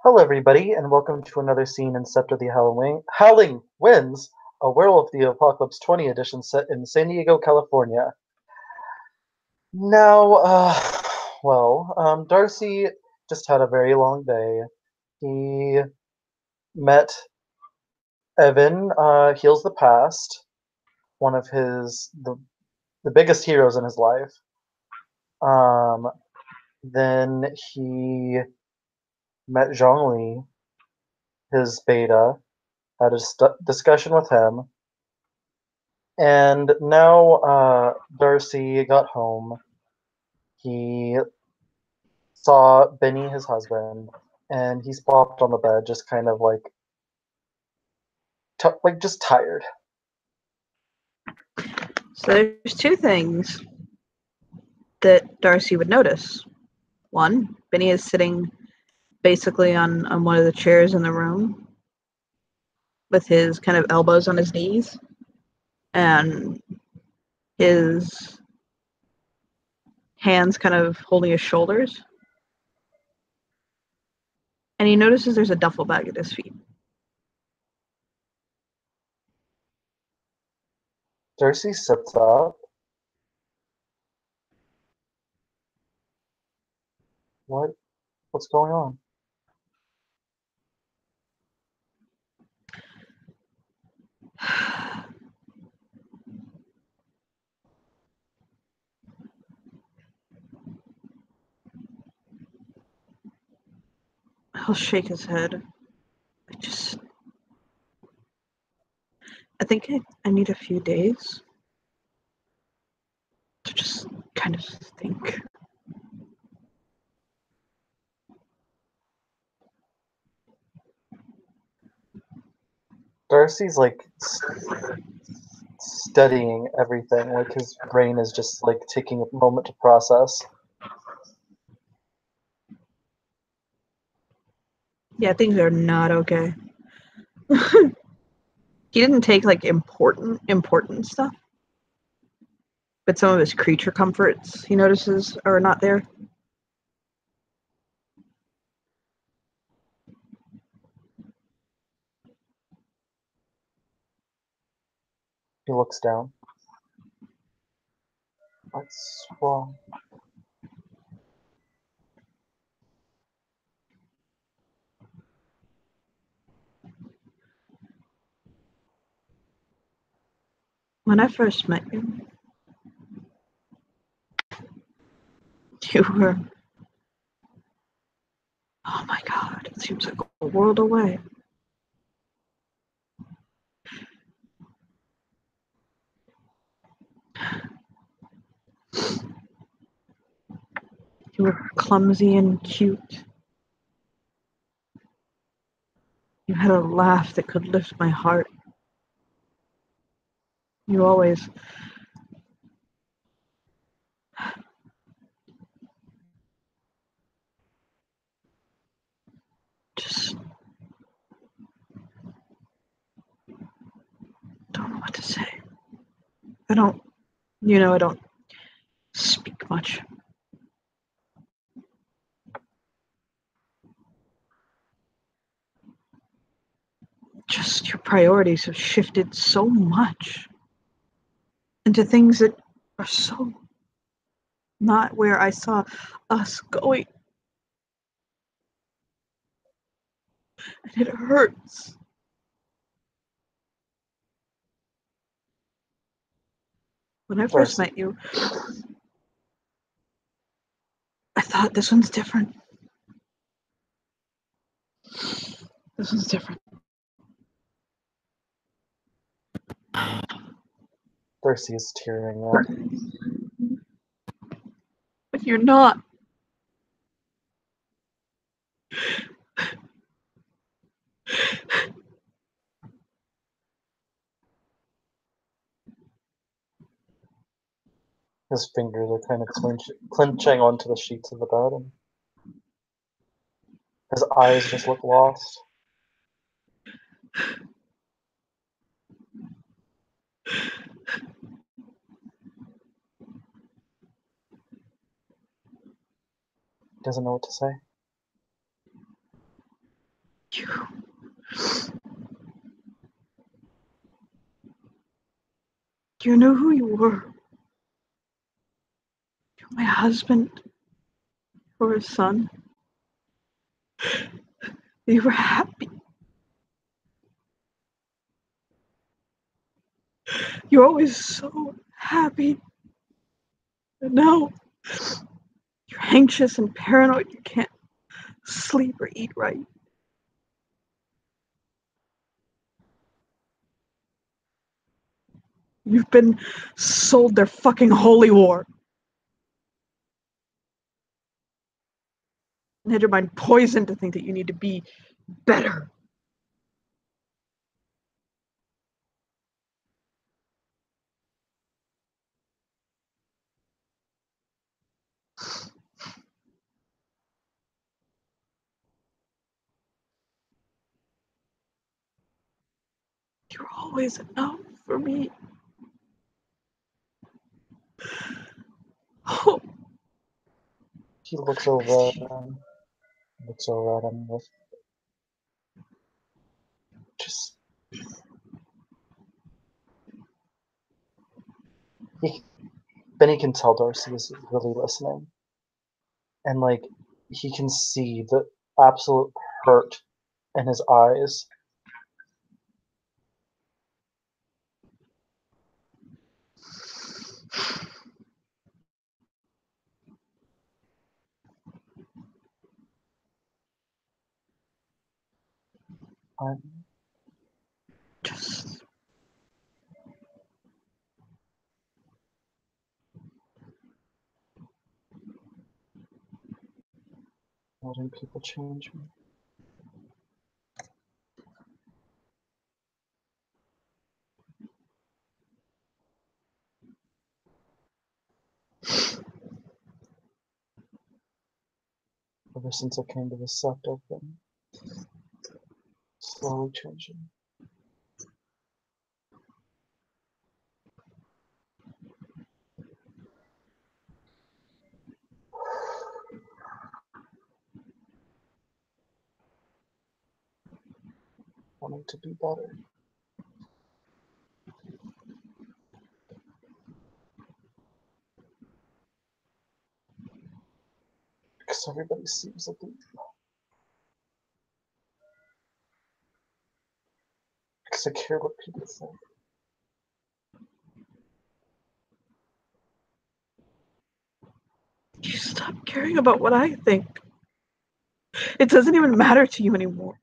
Hello, everybody, and welcome to another scene in SotHW Howling Winds, a Werewolf the Apocalypse 20 edition set in San Diego, California. Now, Darcy just had a very long day. He met Evan, Heals the Past, one of the biggest heroes in his life. Then he met Zhongli, his beta, had a discussion with him. And now Darcy got home. He saw Benny, his husband, and he's plopped on the bed, just kind of just tired. So there's two things that Darcy would notice. One, Benny is sitting basically on one of the chairs in the room with his kind of elbows on his knees and his hands kind of holding his shoulders. And he notices there's a duffel bag at his feet. Darcy sits up. What's going on? He'll shake his head. I think I need a few days to just kind of think. Darcy's studying everything. His brain is just taking a moment to process. Yeah, things are not okay. He didn't take important stuff, but some of his creature comforts he notices are not there. He looks down. What's wrong? When I first met you, you were, oh my God, it seems like a world away. You were clumsy and cute. You had a laugh that could lift my heart. You always just don't know what to say. I don't speak much. Just your priorities have shifted so much into things that are so not where I saw us going. And it hurts. When I first met you, I thought this one's different. This one's different. Darcy is tearing up. But you're not. His fingers are kind of clenching onto the sheets of the bed, and his eyes just look lost. He doesn't know what to say. You knew who you were. You're my husband. You're a son. You were happy. You're always so happy. And now you're anxious and paranoid. You can't sleep or eat right. You've been sold their fucking holy war. And had your mind poisoned to think that you need to be better. You're always enough for me. Oh, He looks over at him. Looks over at him with just. Benny can tell Darcy is really listening, and like he can see the absolute hurt in his eyes. I'm just letting people change me. Ever since I came to the sect, I've been slowly changing. Wanting to be better. Because everybody seems like because I care what people think. you stop caring about what I think. It doesn't even matter to you anymore.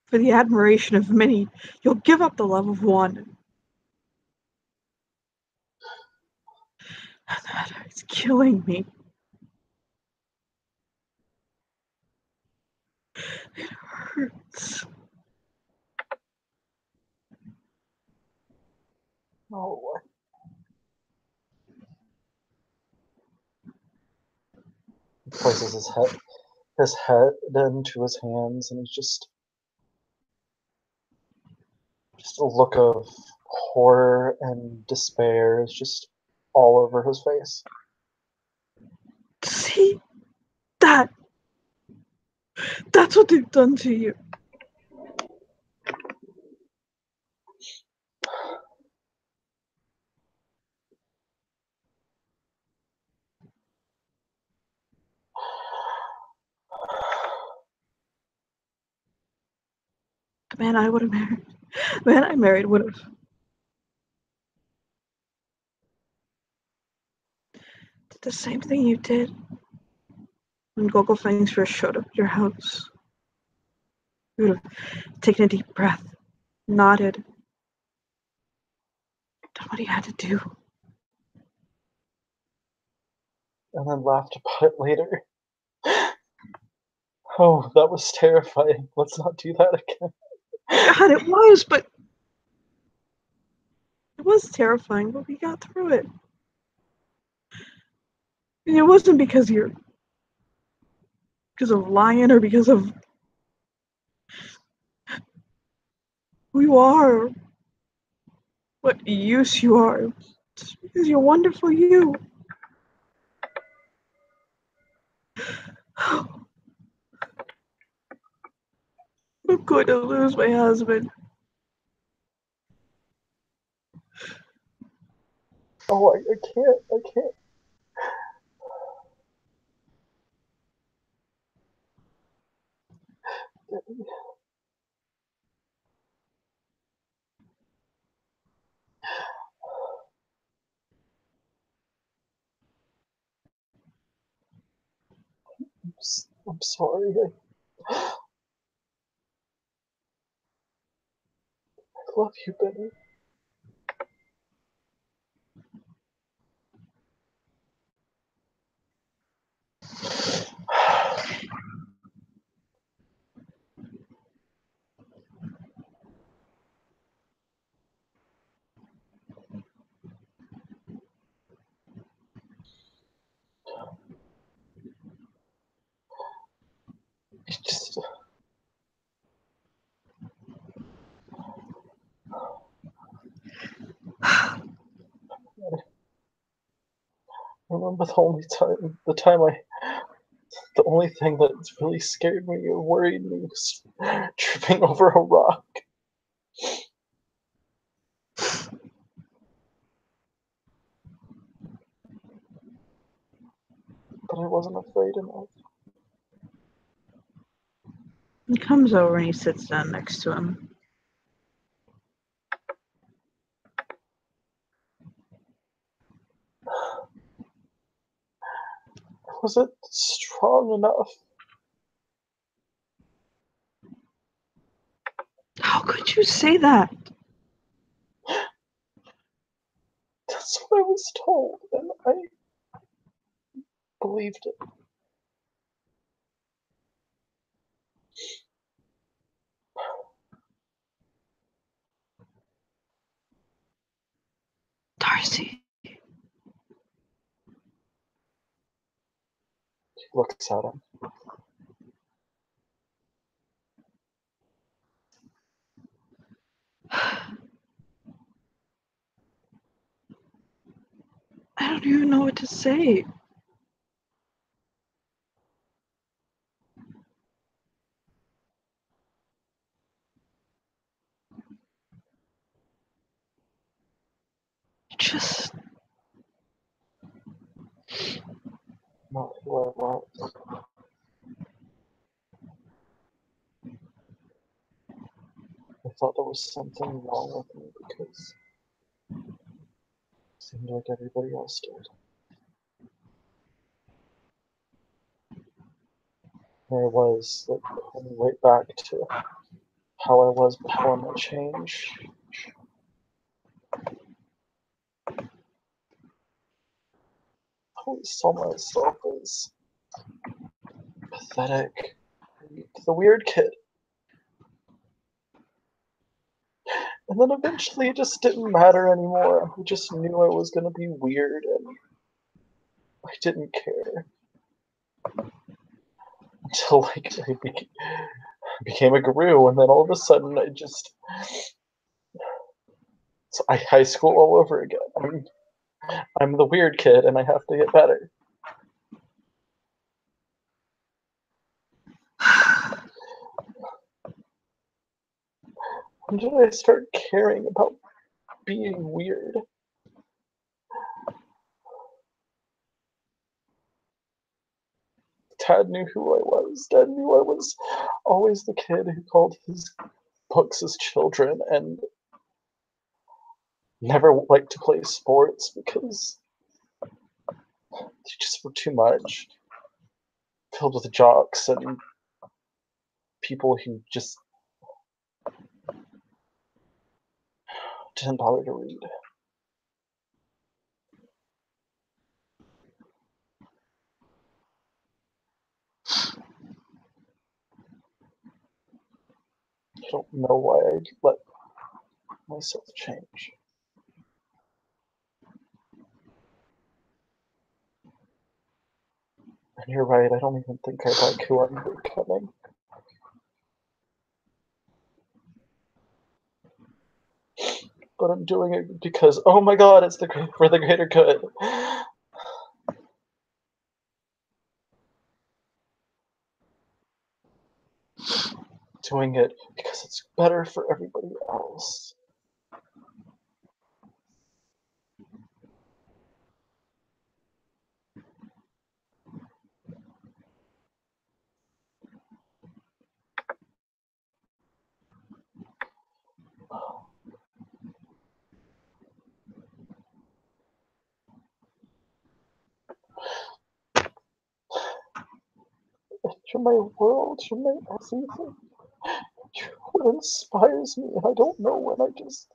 For the admiration of many, you'll give up the love of one. And that is killing me. It hurts. No. He places his head into his hands, and he's just a look of horror and despair is just all over his face. See? That's what they've done to you. The man I would have married. The man I married would have. Did the same thing you did when Gogolfangs first showed up at your house. You would have taken a deep breath, nodded, done what he had to do. And then laughed about it later. Oh, that was terrifying. Let's not do that again. God, it was, but it was terrifying, but we got through it. And it wasn't because of lying or because of who you are, what use you are. It's because you're wonderful you. I'm going to lose my husband. Oh, I can't. I'm sorry. I love you, Benny. Just, I remember the only thing that really scared me or worried me was tripping over a rock. But I wasn't afraid enough. He comes over and he sits down next to him. Was it strong enough? How could you say that? That's what I was told, and I believed it. Darcy. He looks at him. I don't even know what to say. Just Not who I was. I thought there was something wrong with me because it seemed like everybody else did. There I was, like, coming right back to how I was before my change. I always saw myself as pathetic, the weird kid. And then eventually it just didn't matter anymore. I just knew I was gonna be weird and I didn't care. Until like became a guru, and then all of a sudden it's high school all over again. I'm the weird kid and I have to get better. When did I start caring about being weird? Dad knew who I was. Dad knew I was always the kid who called his books his children and never liked to play sports because they just were too much. Filled with jocks and people who just didn't bother to read. I don't know why I let myself change. And you're right, I don't even think I like who I'm becoming. But I'm doing it because, oh my god, it's for the greater good. Doing it because it's better for everybody else. You're my world. You're my everything. You're what inspires me. I don't know when I just...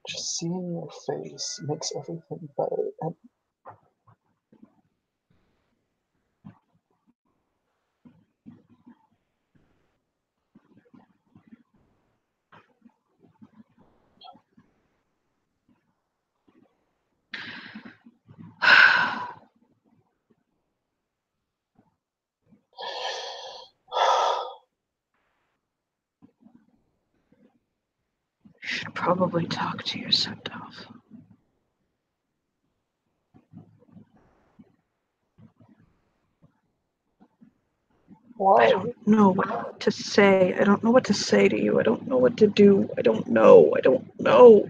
Just seeing your face makes everything better. And You should probably talk to your SotHW. why? I don't know what to say. I don't know what to say to you. I don't know what to do. I don't know. I don't know.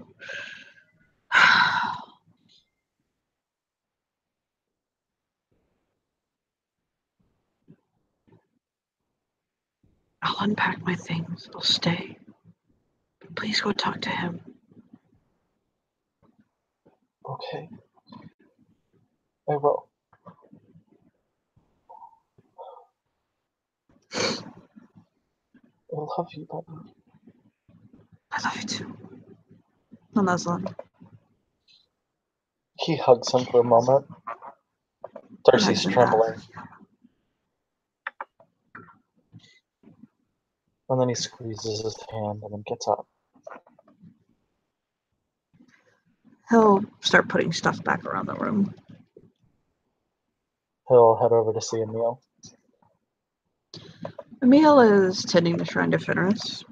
I'll unpack my things. I'll stay. But please go talk to him. Okay. I will. I love you, buddy. I love you too. No, Naslin. He hugs him for a moment. Darcy's Imagine trembling. that. And then he squeezes his hand and then gets up. He'll start putting stuff back around the room. He'll head over to see Emil. Emil is tending the shrine to Fenris.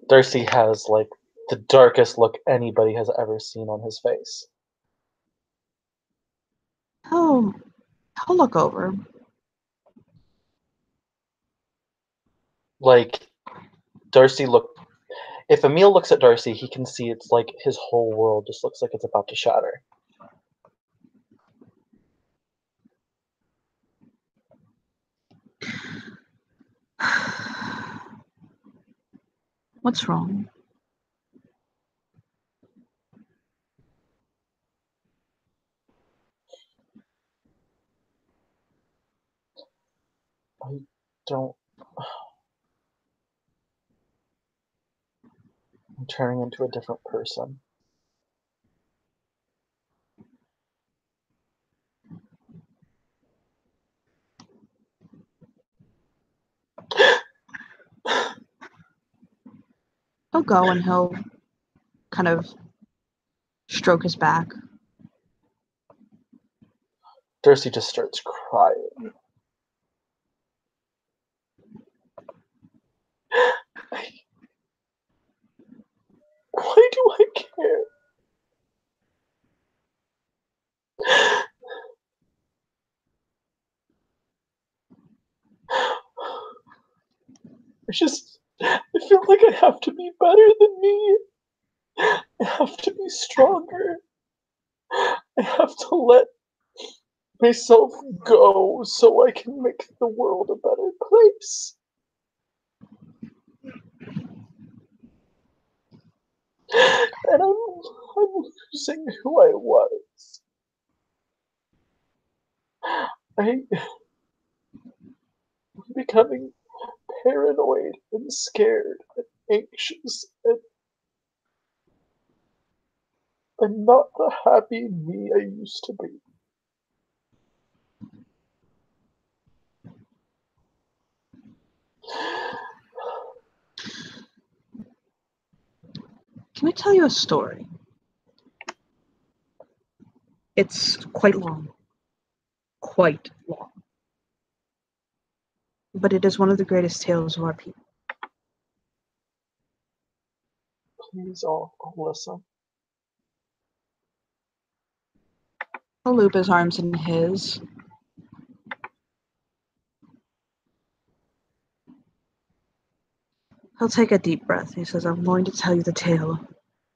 Darcy has, like, the darkest look anybody has ever seen on his face. He'll look over. Like, Darcy looked... If Emil looks at Darcy, he can see it's like his whole world just looks like it's about to shatter. What's wrong? I don't... I'm turning into a different person. He'll go and he'll kind of stroke his back. Darcy just starts crying. Why do I care? I feel like I have to be better than me. I have to be stronger. I have to let myself go so I can make the world a better place. And I'm losing who I was. I'm becoming paranoid and scared and anxious, and I'm not the happy me I used to be. Can I tell you a story? It's quite long. Quite long. But it is one of the greatest tales of our people. Please, I'll listen. He'll loop his arms in his. He'll take a deep breath. He says, I'm going to tell you the tale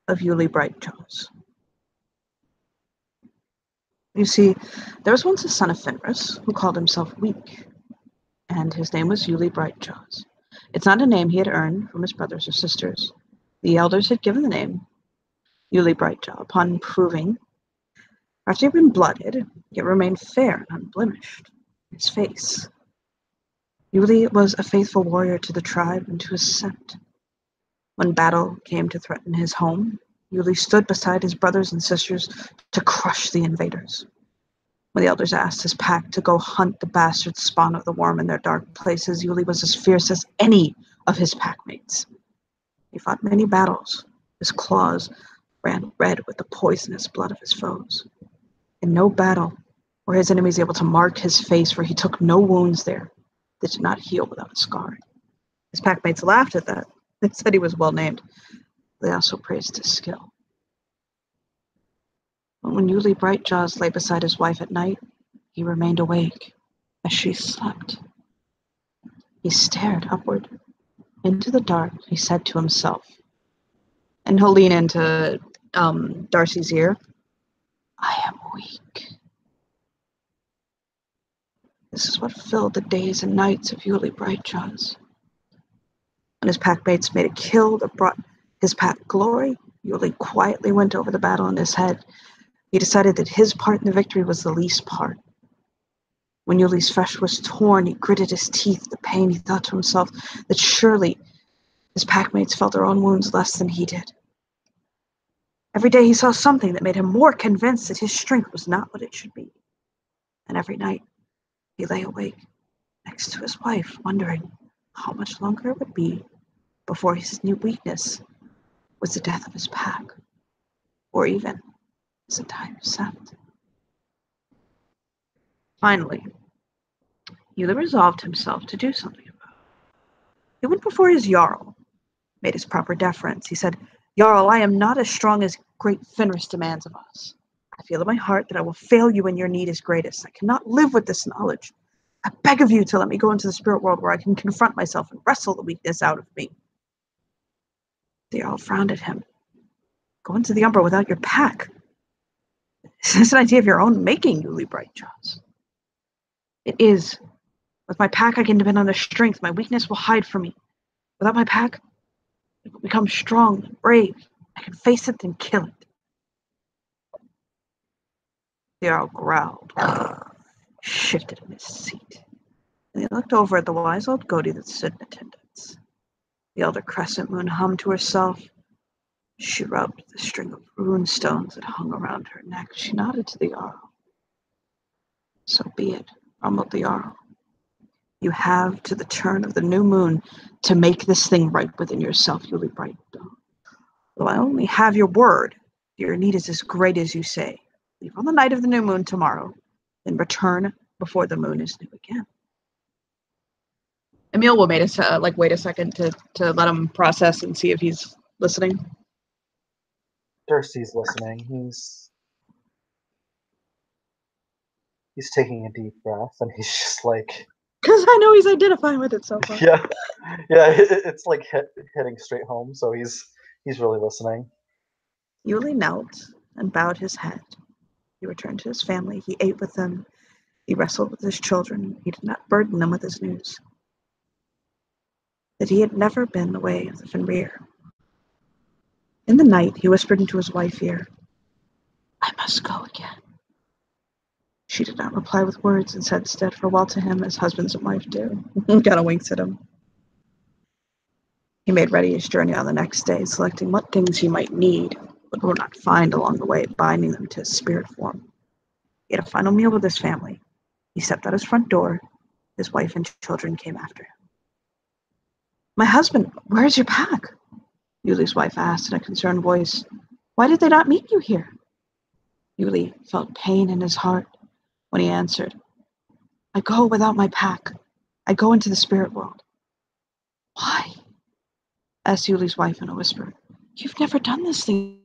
of Yuli Brightjaws. You see, there was once a son of Fenris who called himself Weak. and his name was Yuli Brightjaws. It's not a name he had earned from his brothers or sisters. The elders had given the name Yuli Brightjaw upon proving, after he had been blooded, yet remained fair and unblemished in his face. Yuli was a faithful warrior to the tribe and to his sept. When battle came to threaten his home, Yuli stood beside his brothers and sisters to crush the invaders. When the elders asked his pack to go hunt the bastard spawn of the worm in their dark places, Yuli was as fierce as any of his packmates. He fought many battles. His claws ran red with the poisonous blood of his foes. In no battle were his enemies able to mark his face, for he took no wounds there that did not heal without a scar. His packmates laughed at that. They said he was well named. They also praised his skill. But when Yuli Brightjaws lay beside his wife at night, he remained awake as she slept. He stared upward into the dark. He said to himself, and he'll lean into Darcy's ear, "I am weak." This is what filled the days and nights of Yuli Brightjaws. When his packmates made a kill that brought his pack glory, Yuli quietly went over the battle in his head. He decided that his part in the victory was the least part. When Yuli's flesh was torn, he gritted his teeth with the pain. He thought to himself that surely his packmates felt their own wounds less than he did. Every day he saw something that made him more convinced that his strength was not what it should be. And every night he lay awake next to his wife, wondering how much longer it would be before his new weakness was the death of his pack, or even his entire sept. Finally, Yuli resolved himself to do something about it. He went before his Jarl, made his proper deference. He said, "Jarl, I am not as strong as great Fenris demands of us. I feel in my heart that I will fail you when your need is greatest. I cannot live with this knowledge. I beg of you to let me go into the spirit world where I can confront myself and wrestle the weakness out of me." They all frowned at him. "Go into the Umbra without your pack. Is this an idea of your own making, Yuli Brightjaws?" "It is. With my pack, I can depend on their strength. My weakness will hide from me. Without my pack, it will become strong and brave. I can face it and kill it." The Jarl growled, shifted in his seat, and he looked over at the wise old goatee that stood in attendance. The elder crescent moon hummed to herself. She rubbed the string of rune stones that hung around her neck. She nodded to the Jarl. "So be it," rumbled the Jarl. "You have to the turn of the new moon to make this thing right within yourself, Yuli Brightjaw. Though I only have your word, your need is as great as you say. Leave on the night of the new moon tomorrow, then return before the moon is new again." Emil will wait a second to let him process and see if he's listening. Darcy's listening. He's taking a deep breath, and he's just like, Because I know he's identifying with it so far. yeah, it's like hitting straight home. So he's really listening. Yuli knelt and bowed his head. He returned to his family. He ate with them. He wrestled with his children. He did not burden them with his news that he had never been the way of the Fenrir. In the night, he whispered into his wife's ear, "I must go again." She did not reply with words and said instead farewell to him as husbands and wives do. Kind of winks at him. He made ready his journey on the next day, selecting what things he might need, but would not find along the way, binding them to his spirit form. He had a final meal with his family. He stepped out his front door. His wife and children came after him. "My husband, where is your pack?" Yuli's wife asked in a concerned voice. "Why did they not meet you here?" Yuli felt pain in his heart when he answered, "I go without my pack. I go into the spirit world." "Why?" asked Yuli's wife in a whisper. "You've never done this thing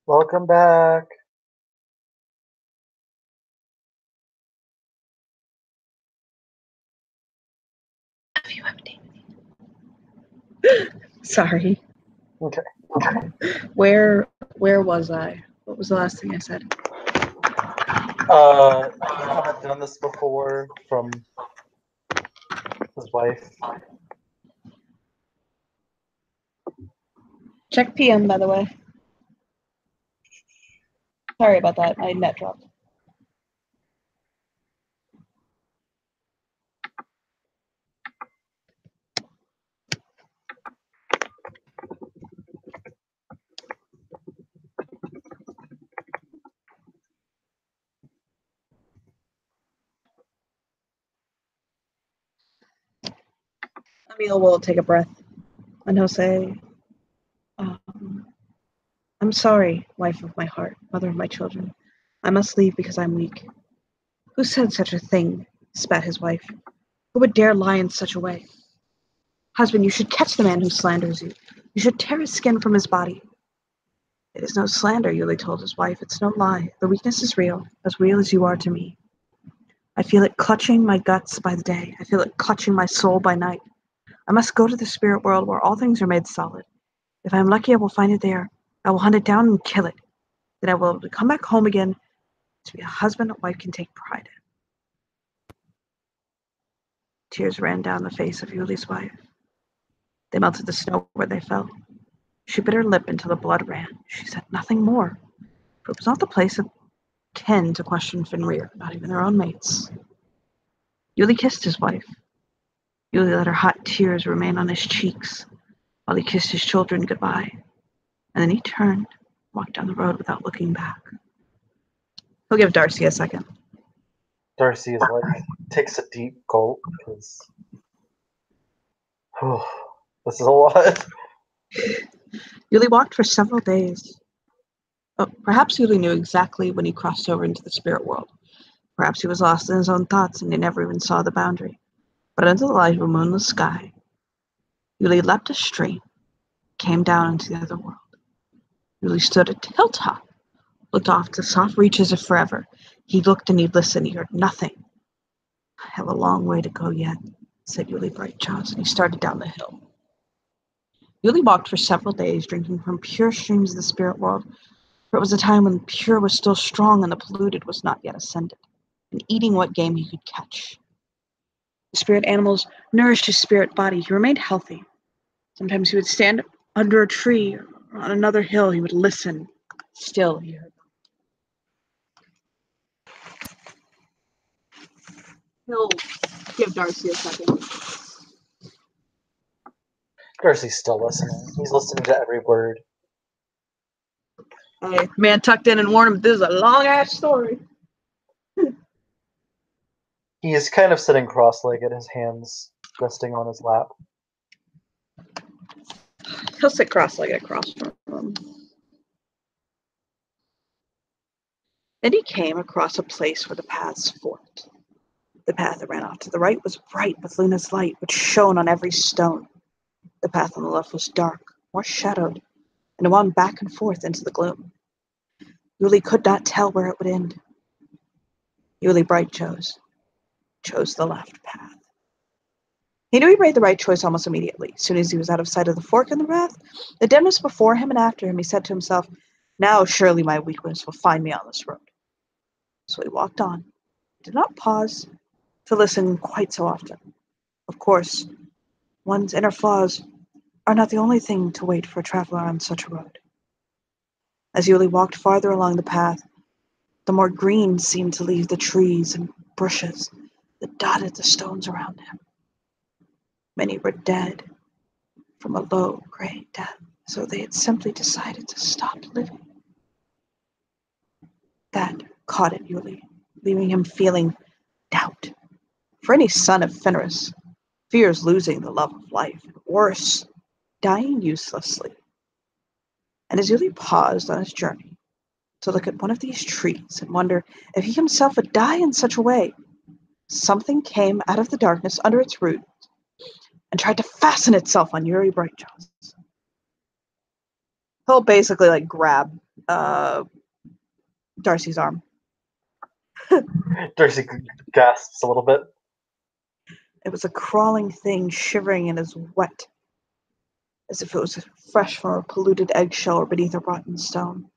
Welcome back. Have you updated? Sorry. Okay. Where was I? What was the last thing I said? He had done this before from his wife. Check PM, by the way. Sorry about that. My net dropped. Emil will take a breath, and he'll say, I'm sorry, wife of my heart, mother of my children. I must leave because I'm weak. Who said such a thing? Spat his wife. Who would dare lie in such a way? Husband, you should catch the man who slanders you. You should tear his skin from his body. It is no slander, Yuli told his wife. It's no lie. The weakness is real as you are to me. I feel it clutching my guts by the day. I feel it clutching my soul by night. I must go to the spirit world where all things are made solid. If I am lucky, I will find it there. I will hunt it down and kill it. Then I will come back home again to be a husband a wife can take pride in. Tears ran down the face of Yuli's wife. They melted the snow where they fell. She bit her lip until the blood ran. She said nothing more, for it was not the place of kin to question Fenrir, not even their own mates. Yuli kissed his wife. Yuli let her hot tears remain on his cheeks while he kissed his children goodbye. And then he turned, walked down the road without looking back. He'll give Darcy a second. Darcy is like takes a deep gulp because this is a lot. Yuli walked for several days. Oh, perhaps Yuli knew exactly when he crossed over into the spirit world. Perhaps he was lost in his own thoughts and he never even saw the boundary. But under the light of a moonless sky, Yuli leapt a stream, came down into the other world. Yuli stood at a hilltop, looked off to soft reaches of forever. He looked and he listened, he heard nothing. I have a long way to go yet, said Yuli Brightjaws, and he started down the hill. Yuli walked for several days, drinking from pure streams of the spirit world, for it was a time when the pure was still strong and the polluted was not yet ascended, and eating what game he could catch. The spirit animals nourished his spirit body. He remained healthy. Sometimes he would stand under a tree or on another hill. He would listen. Still, he heard them. He'll give Darcy a second. Darcy's still listening. He's listening to every word. Hey, man tucked in and warned him this is a long-ass story. He is kind of sitting cross-legged, his hands resting on his lap. He'll sit cross-legged across from him. Then he came across a place where the paths forked. The path that ran off to the right was bright with Luna's light, which shone on every stone. The path on the left was dark, more shadowed, and it wound back and forth into the gloom. Yuli could not tell where it would end. Yuli Bright chose the left path. He knew he made the right choice almost immediately. As soon as he was out of sight of the fork in the path, the dimness before him and after him, he said to himself, now surely my weakness will find me on this road. So he walked on. He did not pause to listen quite so often. Of course, one's inner flaws are not the only thing to wait for a traveler on such a road. As Yuli walked farther along the path, the more green seemed to leave the trees and bushes that dotted the stones around him. Many were dead from a low, gray death, so they had simply decided to stop living. That caught at Yuli, leaving him feeling doubt. For any son of Fenris fears losing the love of life, and worse, dying uselessly. And as Yuli paused on his journey to look at one of these trees and wonder if he himself would die in such a way, something came out of the darkness under its roots and tried to fasten itself on Yuri Brightjaws. He'll basically like grab Darcy's arm. Darcy gasps a little bit. It was a crawling thing shivering and as wet as if it was fresh from a polluted eggshell or beneath a rotten stone.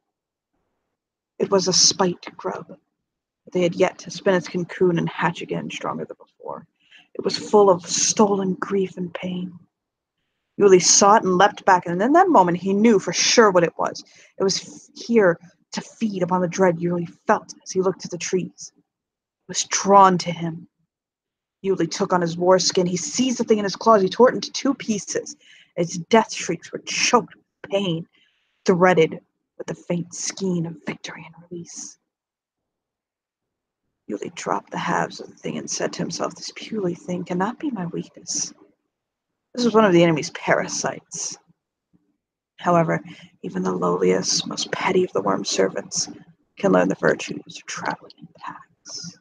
It was a spite grub. They had yet to spin its cocoon and hatch again stronger than before. It was full of stolen grief and pain. Yuli saw it and leapt back, and in that moment he knew for sure what it was. It was here to feed upon the dread Yuli felt as he looked at the trees. It was drawn to him. Yuli took on his war skin. He seized the thing in his claws. He tore it into 2 pieces. Its death shrieks were choked with pain, threaded with the faint skein of victory and release. Yuli dropped the halves of the thing and said to himself, "This puny thing cannot be my weakness." This was one of the enemy's parasites. However, even the lowliest, most petty of the worm servants can learn the virtues of traveling in packs.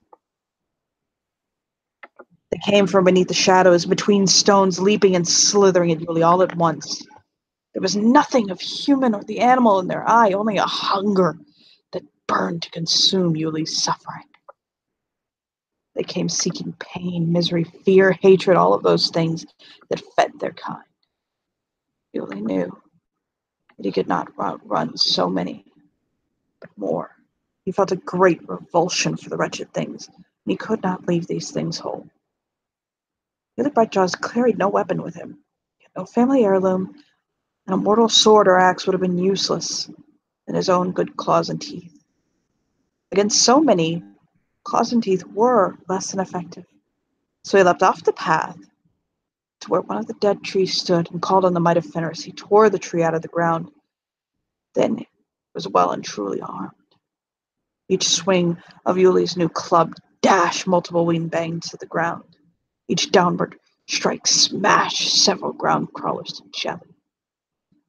They came from beneath the shadows, between stones, leaping and slithering at Yuli all at once. There was nothing of human or the animal in their eye, only a hunger that burned to consume Yuli's suffering. They came seeking pain, misery, fear, hatred, all of those things that fed their kind. Yuli knew that he could not outrun so many, but more. He felt a great revulsion for the wretched things, and he could not leave these things whole. Yuli Brightjaws carried no weapon with him. He had no family heirloom, and a mortal sword or axe would have been useless than his own good claws and teeth. Against so many, claws and teeth were less than effective. So he leapt off the path to where one of the dead trees stood and called on the might of Fenris. He tore the tree out of the ground. Then he was well and truly armed. Each swing of Yuli's new club dashed multiple wing bangs to the ground. Each downward strike smashed several ground crawlers to jelly.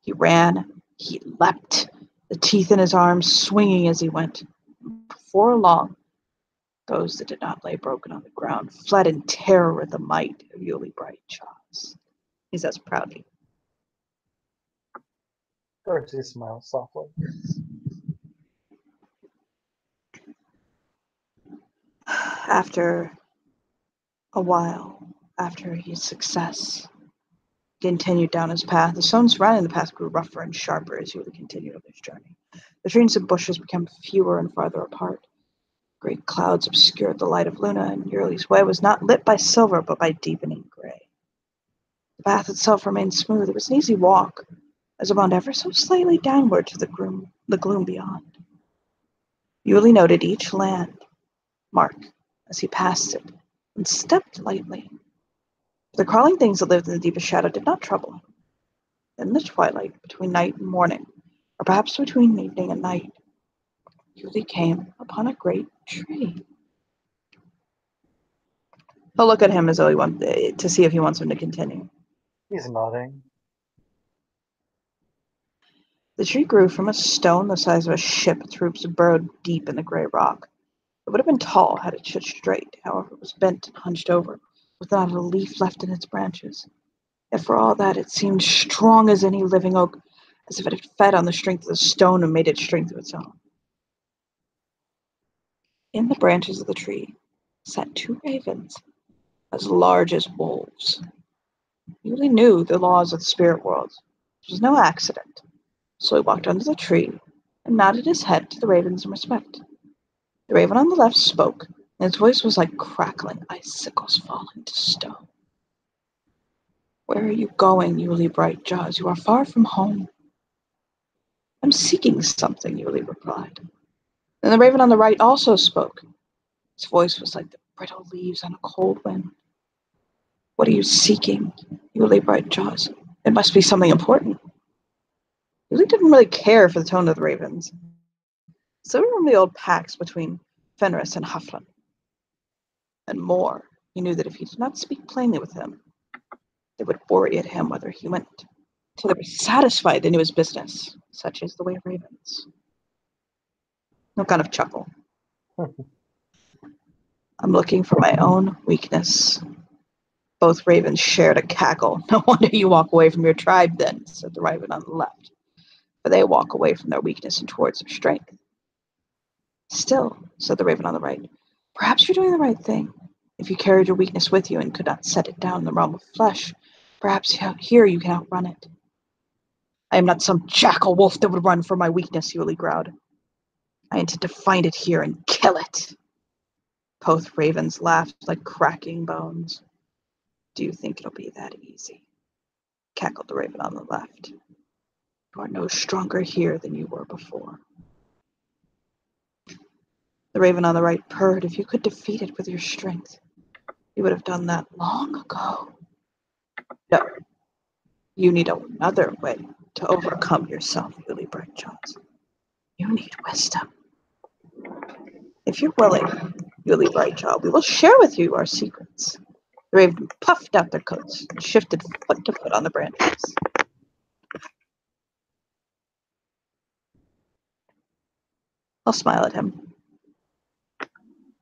He ran, he leapt, the teeth in his arms swinging as he went. Before long, those that did not lay broken on the ground fled in terror at the might of Yuli Brightjaws. He says proudly. Darcy smiles softly. After a while, after his success, he continued down his path. The stones surrounding the path grew rougher and sharper as Yuli continued on his journey. The trees and bushes became fewer and farther apart. Great clouds obscured the light of Luna, and Yuli's way was not lit by silver, but by deepening gray. The path itself remained smooth. It was an easy walk, as it wound ever so slightly downward to the gloom beyond. Yuli noted each landmark as he passed it, and stepped lightly. The crawling things that lived in the deepest shadow did not trouble him. In the twilight, between night and morning, or perhaps between evening and night, Yuli came upon a great tree. He'll look at him as though he wants to see if he wants him to continue. He's nodding. The tree grew from a stone the size of a ship its roots burrowed deep in the gray rock. It would have been tall had it stood straight, however it was bent and hunched over, with not a leaf left in its branches. Yet for all that, it seemed strong as any living oak, as if it had fed on the strength of the stone and made it strength of its own. In the branches of the tree sat 2 ravens, as large as wolves. Yuli knew the laws of the spirit world. It was no accident. So he walked under the tree and nodded his head to the ravens in respect. The raven on the left spoke, and its voice was like crackling icicles falling to stone. "Where are you going, Yuli Brightjaws? You are far from home." "I'm seeking something," Yuli replied. Then the raven on the right also spoke. His voice was like the brittle leaves on a cold wind. "What are you seeking, Yuli Brightjaws? It must be something important." Yuli didn't really care for the tone of the ravens. So from the old pacts between Fenris and Haflin. And more, he knew that if he did not speak plainly with him, they would worry at him whether he went till they were satisfied they knew his business. Such is the way of ravens. No kind of chuckle. "I'm looking for my own weakness." Both ravens shared a cackle. "No wonder you walk away from your tribe then," said the raven on the left. for they walk away from their weakness and towards their strength. Still, said the raven on the right, perhaps you're doing the right thing. If you carried your weakness with you and could not set it down in the realm of flesh, perhaps here you can outrun it. I am not some jackal wolf that would run from my weakness, Yuli growled. I intend to find it here and kill it. Both ravens laughed like cracking bones. Do you think it'll be that easy? Cackled the raven on the left. You are no stronger here than you were before. The raven on the right purred. If you could defeat it with your strength, you would have done that long ago. No, you need another way to overcome yourself, Yuli Brightjaws. You need wisdom. If you're willing, Yuli Brightjaw, we will share with you our secrets. The raven puffed out their coats and shifted foot to foot on the branches. I'll smile at him.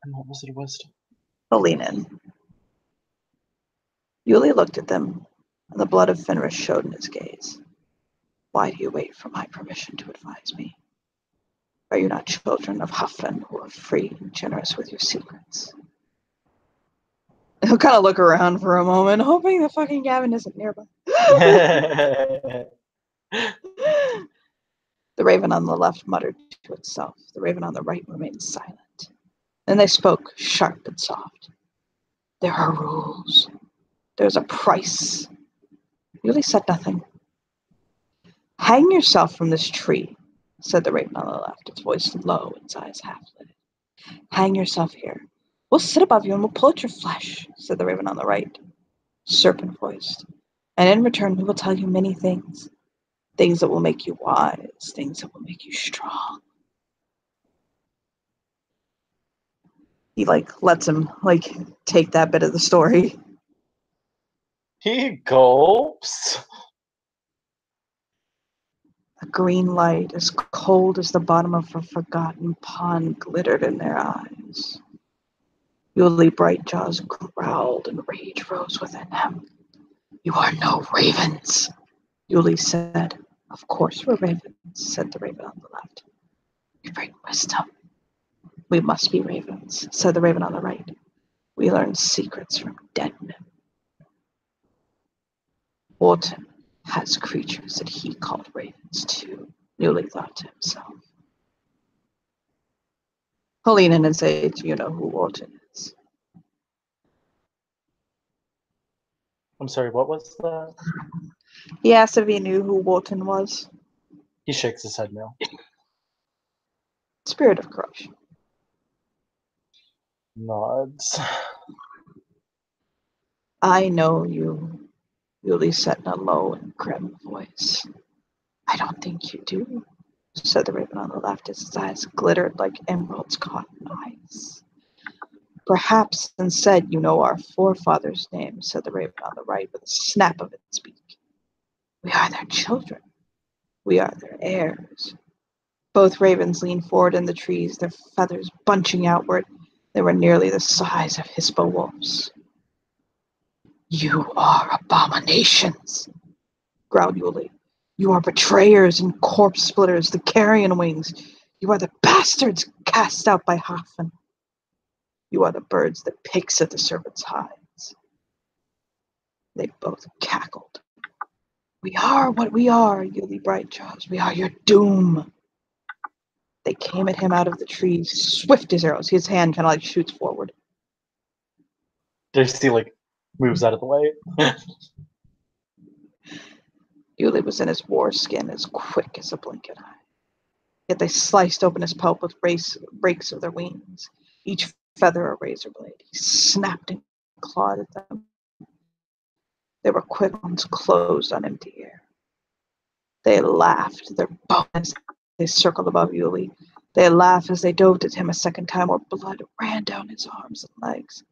And what was it, wisdom? He'll lean in. Yuli looked at them, and the blood of Fenris showed in his gaze. Why do you wait for my permission to advise me? Are you not children of Huffin who are free and generous with your secrets? He'll kind of look around for a moment, hoping that fucking Gavin isn't nearby. The raven on the left muttered to itself. The raven on the right remained silent. Then they spoke, sharp and soft. There are rules. There's a price. Yuli said nothing. Hang yourself from this tree, said the raven on the left, its voice low, its eyes half-lit. Hang yourself here. We'll sit above you and we'll pull at your flesh, said the raven on the right, serpent-voiced. And in return, we will tell you many things. Things that will make you wise, things that will make you strong. He, lets him, take that bit of the story. He gulps. A green light, as cold as the bottom of a forgotten pond, glittered in their eyes. Yuli Brightjaws growled and rage rose within him. You are no ravens, Yuli said. Of course we're ravens, said the raven on the left. We bring wisdom. We must be ravens, said the raven on the right. We learn secrets from dead men. Wharton has creatures that he called ravens too, Yuli thought to himself. He'll lean in and say, do you know who Wharton is? I'm sorry, what was that? He asked if he knew who Wharton was. He shakes his head no. Spirit of corruption. Nods. I know you, Yuli said in a low and grim voice. I don't think you do, said the raven on the left as his eyes glittered like emeralds caught in ice. Perhaps instead you know our forefathers' names, said the raven on the right with a snap of its beak. We are their children. We are their heirs. Both ravens leaned forward in the trees, their feathers bunching outward. They were nearly the size of hippo wolves. You are abominations, growled Yuli. You are betrayers and corpse splitters, the carrion wings. You are the bastards cast out by Hoffman. You are the birds that picks at the serpent's hides. They both cackled. We are what we are, Yuli Brightjaws. We are your doom. They came at him out of the trees, swift as arrows. His hand kind of shoots forward. Darcy moves out of the way. Yuli was in his war skin as quick as a blink of an eye. Yet they sliced open his pelt with breaks of their wings, each feather a razor blade. He snapped and clawed at them. They were quick ones closed on empty air. They laughed, their bones. They circled above Yuli. They laughed as they dove at him a second time, where blood ran down his arms and legs.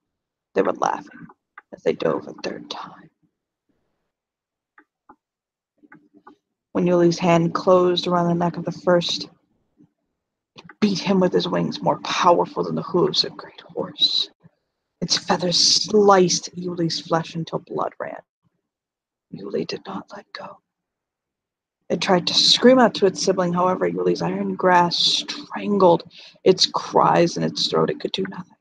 They were laughing as they dove a third time. When Yuli's hand closed around the neck of the first, it beat him with his wings, more powerful than the hooves of a great horse. Its feathers sliced Yuli's flesh until blood ran. Yuli did not let go. It tried to scream out to its sibling, however, Yuli's iron grasp strangled its cries in its throat. It could do nothing.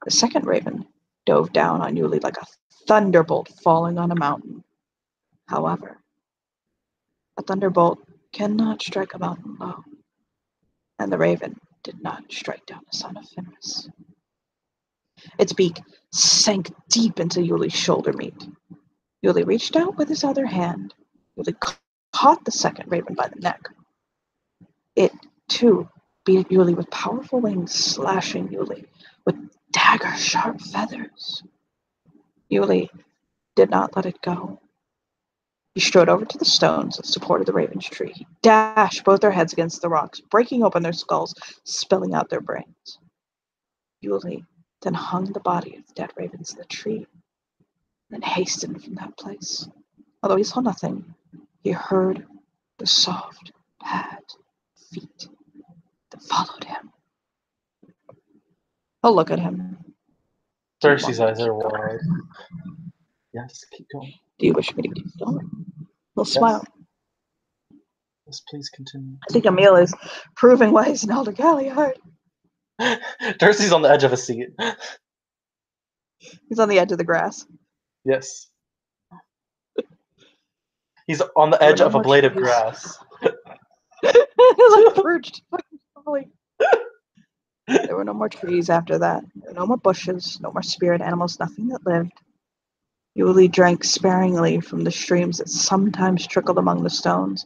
The second raven dove down on Yuli like a thunderbolt falling on a mountain. However, a thunderbolt cannot strike a mountain low, and the raven did not strike down the son of Fenris. Its beak sank deep into Yuli's shoulder meat. Yuli reached out with his other hand. Yuli caught the second raven by the neck. It, too, beat Yuli with powerful wings, slashing Yuli with dagger-sharp feathers. Yuli did not let it go. He strode over to the stones that supported the raven's tree. He dashed both their heads against the rocks, breaking open their skulls, spilling out their brains. Yuli then hung the body of the dead ravens to the tree, then hastened from that place. Although he saw nothing, he heard the soft pad of feet that followed him. Oh, look at him. Darcy's eyes are wide. Yes, keep going. Do you wish me to keep going? He'll Yes. smile. Yes, please continue. I think Emil is proving why he's an Elder Galliard. Darcy's on the edge of a seat. He's on the edge of the grass. Yes. He's on the There were edge no of a more blade of trees. grass. Like perched. There were no more trees after that. There were no more bushes, no more spirit animals, nothing that lived. Yuli drank sparingly from the streams that sometimes trickled among the stones.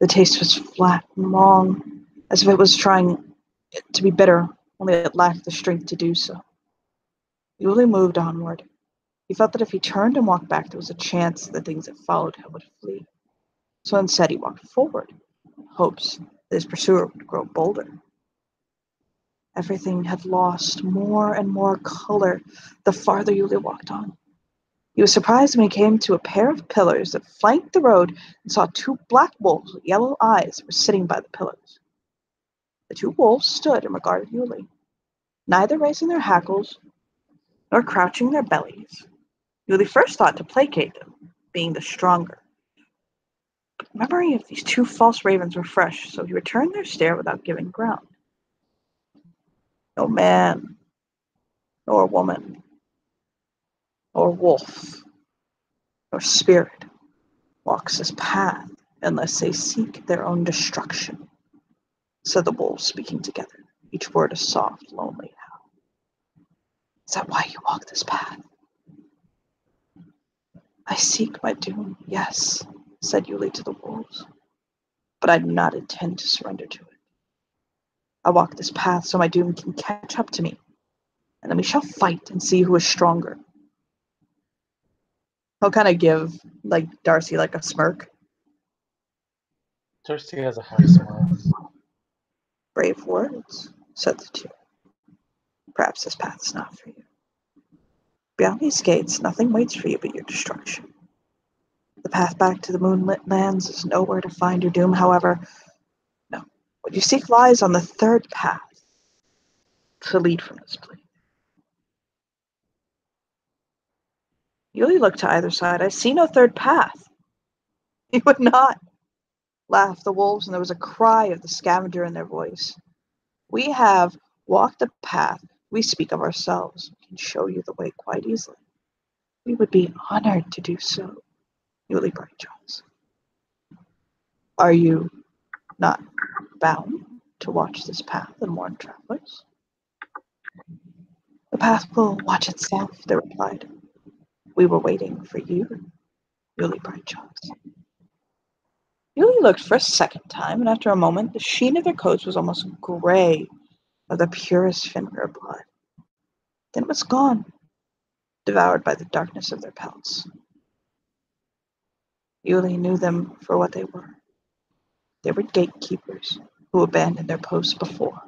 The taste was flat and long, as if it was trying to be bitter, only it lacked the strength to do so. Yuli moved onward. He felt that if he turned and walked back, there was a chance the things that followed him would flee. So instead, he walked forward, in hopes that his pursuer would grow bolder. Everything had lost more and more color the farther Yuli walked on. He was surprised when he came to a pair of pillars that flanked the road and saw two black wolves with yellow eyes that were sitting by the pillars. The two wolves stood and regarded Yuli, neither raising their hackles nor crouching their bellies. Yuli first thought to placate them, being the stronger. But the memory of these two false ravens were fresh, so he returned their stare without giving ground. No man, nor woman, nor wolf, nor spirit walks this path unless they seek their own destruction, said the wolves, speaking together, each word a soft, lonely howl. Is that why you walk this path? I seek my doom, yes, said Yuli to the wolves, but I do not intend to surrender to it. I walk this path so my doom can catch up to me, and then we shall fight and see who is stronger. He'll kind of give Darcy a smirk. Darcy has a half smile. Brave words, said the two. Perhaps this path is not for you. Beyond these gates, nothing waits for you but your destruction. The path back to the moonlit lands is nowhere to find your doom, however. No, what you seek lies on the third path to lead from this place. Yuli looked to either side. I see no third path. He would not, laughed the wolves, and there was a cry of the scavenger in their voice. We have walked the path we speak of ourselves. We can show you the way quite easily. We would be honored to do so, Yuli Brightjaws. Are you not bound to watch this path and warn travelers? The path will watch itself, they replied. We were waiting for you, Yuli Brightjaws. Yuli looked for a second time, and after a moment, the sheen of their coats was almost gray of the purest Fenrir blood. Then it was gone, devoured by the darkness of their pelts. Yuli knew them for what they were. They were gatekeepers who abandoned their posts before.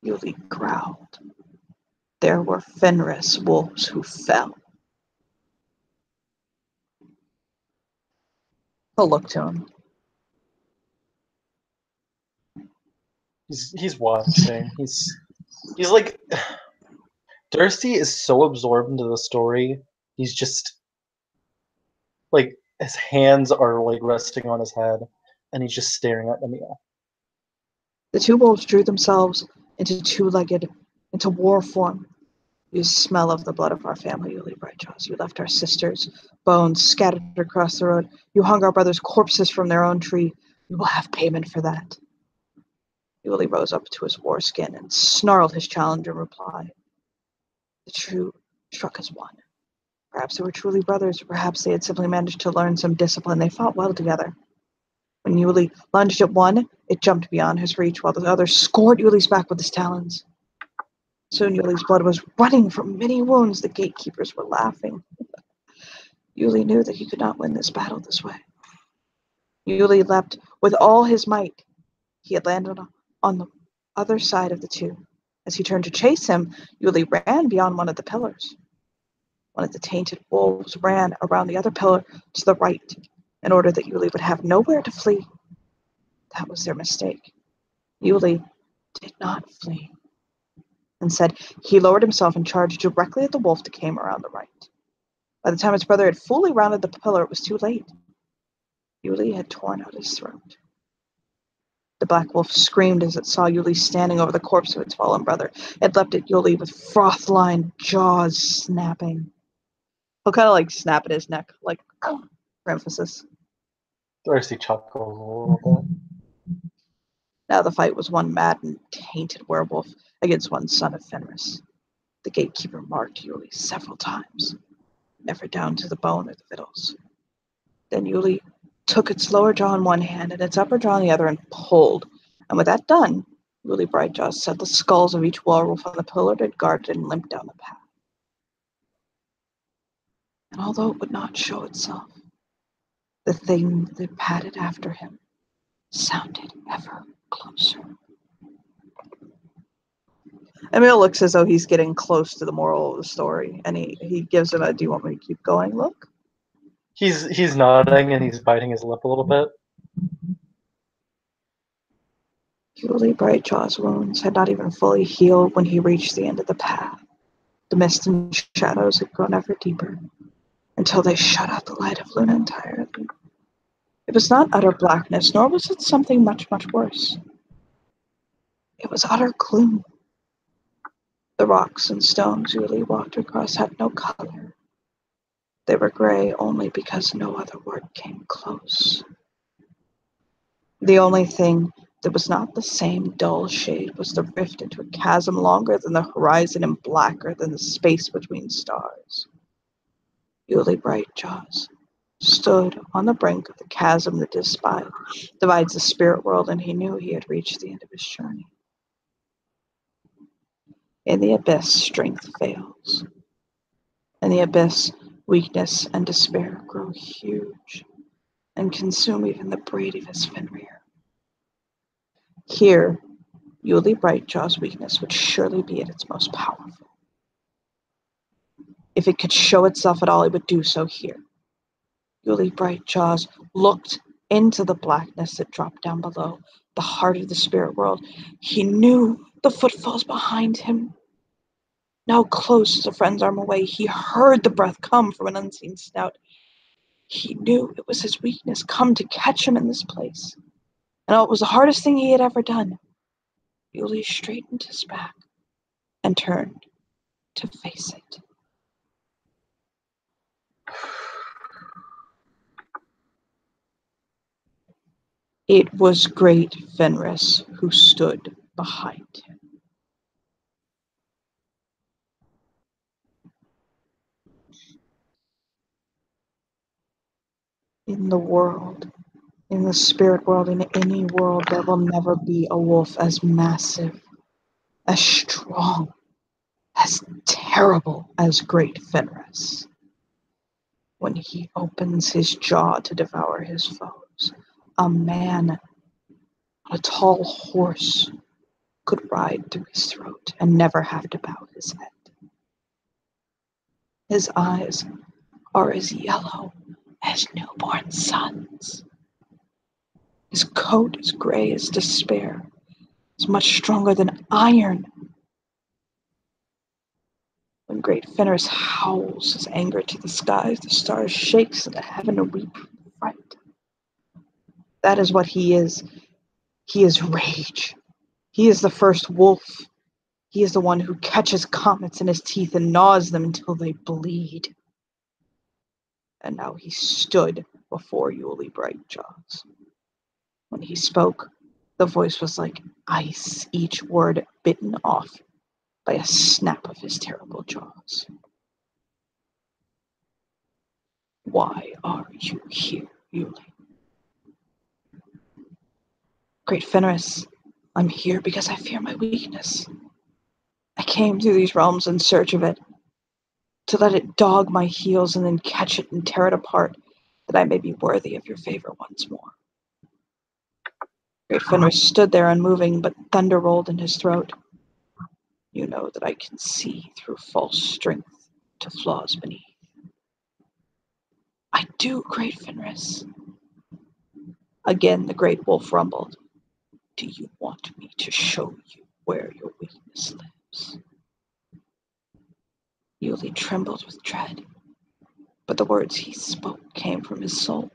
Yuli growled. There were Fenris wolves who fell. He'll look to him. He's watching. He's like Darcy is so absorbed into the story. He's just like his hands are like resting on his head, and he's just staring at the meal. The two wolves drew themselves into war form. You smell of the blood of our family, you leave Brightjaws. You left our sisters' bones scattered across the road. You hung our brothers' corpses from their own tree. You will have payment for that. Yuli rose up to his war skin and snarled his challenge in reply. The two struck as one. Perhaps they were truly brothers, or perhaps they had simply managed to learn some discipline. They fought well together. When Yuli lunged at one, it jumped beyond his reach, while the other scored Yuli's back with his talons. Soon Yuli's blood was running from many wounds. The gatekeepers were laughing. Yuli knew that he could not win this battle this way. Yuli leapt with all his might. He had landed on the other side of the two. As he turned to chase him, Yuli ran beyond one of the pillars. One of the tainted wolves ran around the other pillar to the right in order that Yuli would have nowhere to flee. That was their mistake. Yuli did not flee. Instead, he lowered himself and charged directly at the wolf that came around the right. By the time his brother had fully rounded the pillar, it was too late. Yuli had torn out his throat. The black wolf screamed as it saw Yuli standing over the corpse of its fallen brother. It leapt at Yuli with froth-lined jaws snapping. He'll kind of like snap at his neck, like, for emphasis. Darcy chuckles a little bit. Now the fight was one mad and tainted werewolf against one son of Fenris. The gatekeeper marked Yuli several times, never down to the bone or the victuals. Then Yuli took its lower jaw in one hand and its upper jaw in the other and pulled. And with that done, Yuli Brightjaw set the skulls of each werewolf on the pillar that guarded and limped down the path. And although it would not show itself, the thing that padded after him sounded ever closer. Emil looks as though he's getting close to the moral of the story, and he gives him a, "Do you want me to keep going?" look. He's nodding and he's biting his lip a little bit. Yuli Brightjaw's wounds had not even fully healed when he reached the end of the path. The mist and shadows had grown ever deeper, until they shut out the light of Luna entirely. It was not utter blackness, nor was it something much, much worse. It was utter gloom. The rocks and stones Yuli walked across had no color. They were gray only because no other word came close. The only thing that was not the same dull shade was the rift into a chasm longer than the horizon and blacker than the space between stars. Yuli Brightjaws stood on the brink of the chasm that divides the spirit world, and he knew he had reached the end of his journey. In the abyss, strength fails. In the abyss, weakness and despair grow huge and consume even the bravest Fenrir. Here, Yuli Brightjaw's weakness would surely be at its most powerful. If it could show itself at all, it would do so here. Yuli Brightjaws looked into the blackness that dropped down below, the heart of the spirit world. He knew the footfalls behind him. Now close as a friend's arm away, he heard the breath come from an unseen snout. He knew it was his weakness come to catch him in this place. And it was the hardest thing he had ever done. Yuli straightened his back and turned to face it. It was great Fenris who stood behind him. In the world, in the spirit world, in any world, there will never be a wolf as massive, as strong, as terrible as great Fenris. When he opens his jaw to devour his foes, a man on a tall horse could ride through his throat and never have to bow his head. His eyes are as yellow as newborn suns. His coat is gray as despair, is much stronger than iron. When great Fenris howls his anger to the skies. The stars shakes and the heaven weep from fright. That is what he is. He is rage. He is the first wolf. He is the one who catches comets in his teeth and gnaws them until they bleed. And now he stood before Yuli Brightjaws. When he spoke, the voice was like ice, each word bitten off by a snap of his terrible jaws. Why are you here, Yuli? Great Fenris, I'm here because I fear my weakness. I came through these realms in search of it, to let it dog my heels and then catch it and tear it apart, that I may be worthy of your favor once more. Great Fenris stood there unmoving, but thunder rolled in his throat. You know that I can see through false strength to flaws beneath. I do, Great Fenris. Again the great wolf rumbled. Do you want me to show you where your weakness lives? Yuli trembled with dread, but the words he spoke came from his soul.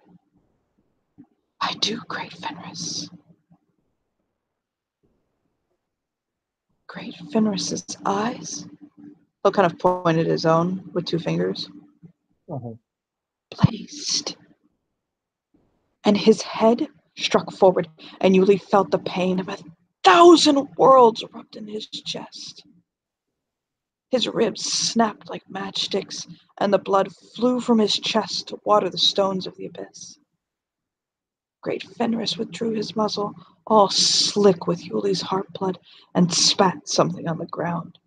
I do, Great Fenris. Great Fenris's eyes, Phil kind of pointed his own with two fingers, blazed, and his head struck forward, and Yuli felt the pain of 1,000 worlds erupt in his chest. His ribs snapped like matchsticks, and the blood flew from his chest to water the stones of the abyss. Great Fenris withdrew his muzzle, all slick with Yuli's heart blood, and spat something on the ground.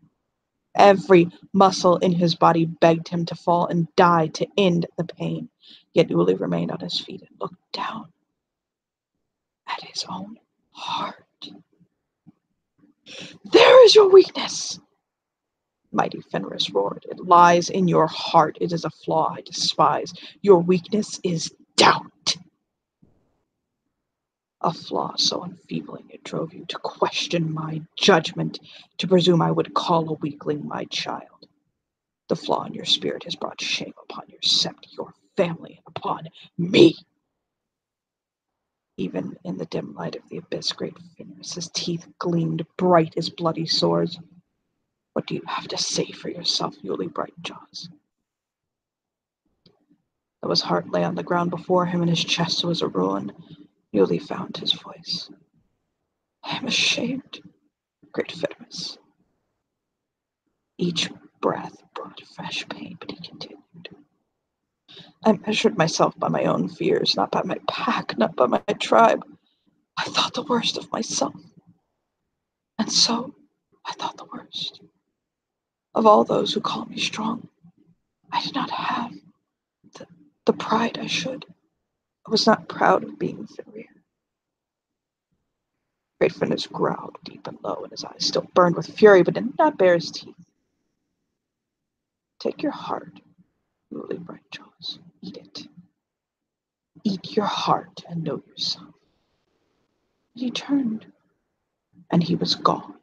Every muscle in his body begged him to fall and die to end the pain, yet Yuli remained on his feet and looked down at his own heart. There is your weakness! Mighty Fenris roared. It lies in your heart. It is a flaw I despise. Your weakness is doubt. A flaw so enfeebling it drove you to question my judgment, to presume I would call a weakling my child. The flaw in your spirit has brought shame upon your sept, your family, and upon me. Even in the dim light of the abyss, Great Fenris's teeth gleamed bright as bloody swords. What do you have to say for yourself, Yuli Brightjaws? Though his heart lay on the ground before him and his chest was a ruin, Yuli found his voice. I am ashamed, Great Fenris. Each breath brought fresh pain, but he continued. I measured myself by my own fears, not by my pack, not by my tribe. I thought the worst of myself. And so I thought the worst of all those who call me strong. I did not have the pride I should. I was not proud of being Fenrir. Great Fenris growled deep and low, and his eyes still burned with fury, but did not bare his teeth. Take your heart, Yuli Brightjaws. Eat it. Eat your heart and know yourself. He turned, and he was gone,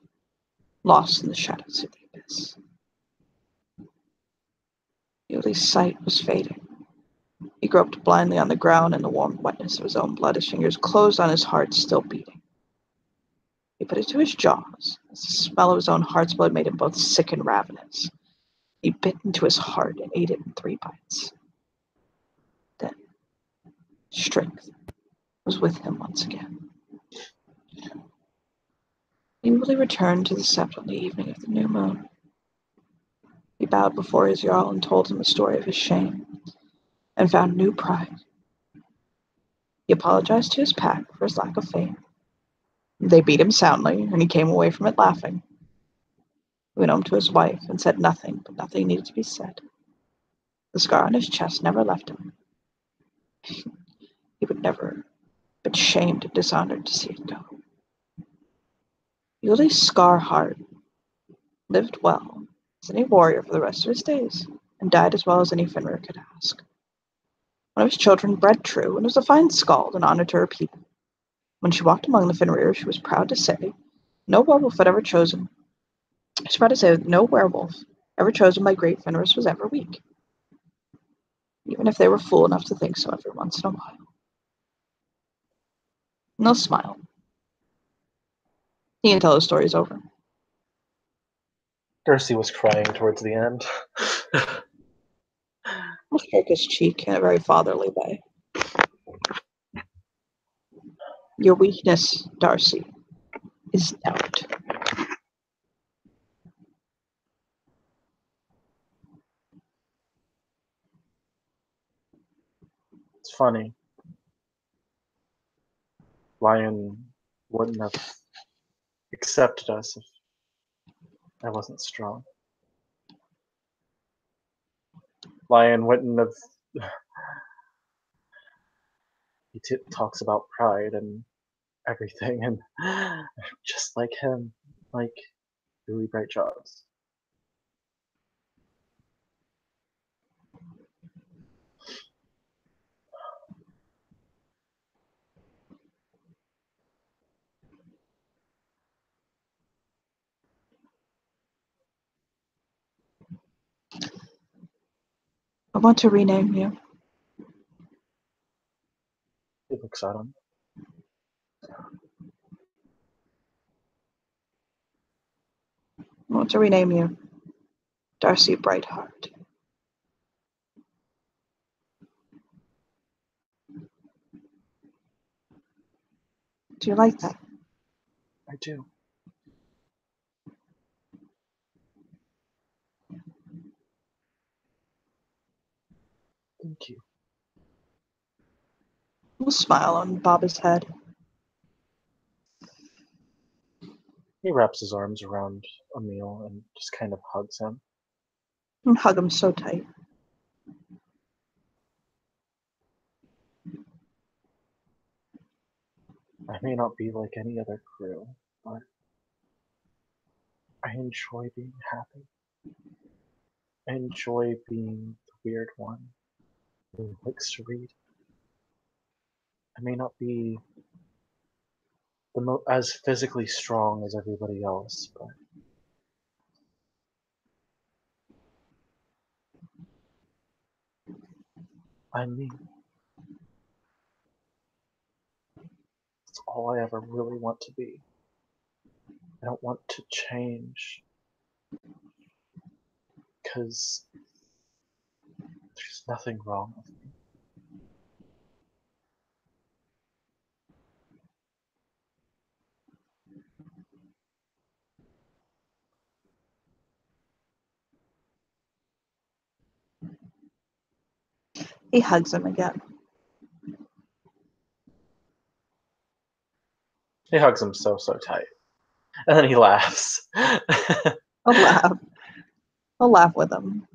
lost in the shadows of the abyss. Yuli's sight was fading. He groped blindly on the ground in the warm wetness of his own blood. His fingers closed on his heart, still beating. He put it to his jaws, as the smell of his own heart's blood made him both sick and ravenous. He bit into his heart and ate it in 3 bites. Then, strength was with him once again. He really returned to the sept on the evening of the new moon. He bowed before his Jarl and told him the story of his shame, and found new pride. He apologized to his pack for his lack of faith. They beat him soundly, and he came away from it laughing. He went home to his wife and said nothing, but nothing needed to be said. The scar on his chest never left him. He would never have been shamed and dishonored to see it go. Yuli's scar heart lived well as any warrior for the rest of his days, and died as well as any Fenrir could ask. One of his children bred true, and was a fine skald and honored to her people. When she walked among the Fenrir, she was proud to say, no werewolf had ever chosen. She was proud to say that no werewolf ever chosen by great Fenris was ever weak, even if they were fool enough to think so every once in a while. And they'll smile. He can tell his stories over. Darcy was crying towards the end. I'll stroke his cheek in a very fatherly way. Your weakness, Darcy, is doubt. It's funny. Lion wouldn't have accepted us if I wasn't strong. Lion wouldn't have. He talks about pride and everything, and just like him, like really bright jobs. I want to rename you. He looks at him. I want to rename you Darcy Brightheart. Do you like that? I do. Thank you. We'll smile on Baba's head. He wraps his arms around Emil and just kind of hugs him. And hug him so tight. I may not be like any other crew, but I enjoy being happy. I enjoy being the weird one who likes to read. I may not be as physically strong as everybody else, but I'm me. That's all I ever really want to be. I don't want to change because there's nothing wrong with me. He hugs him again. He hugs him so tight. And then he laughs. I'll laugh. I'll laugh with him.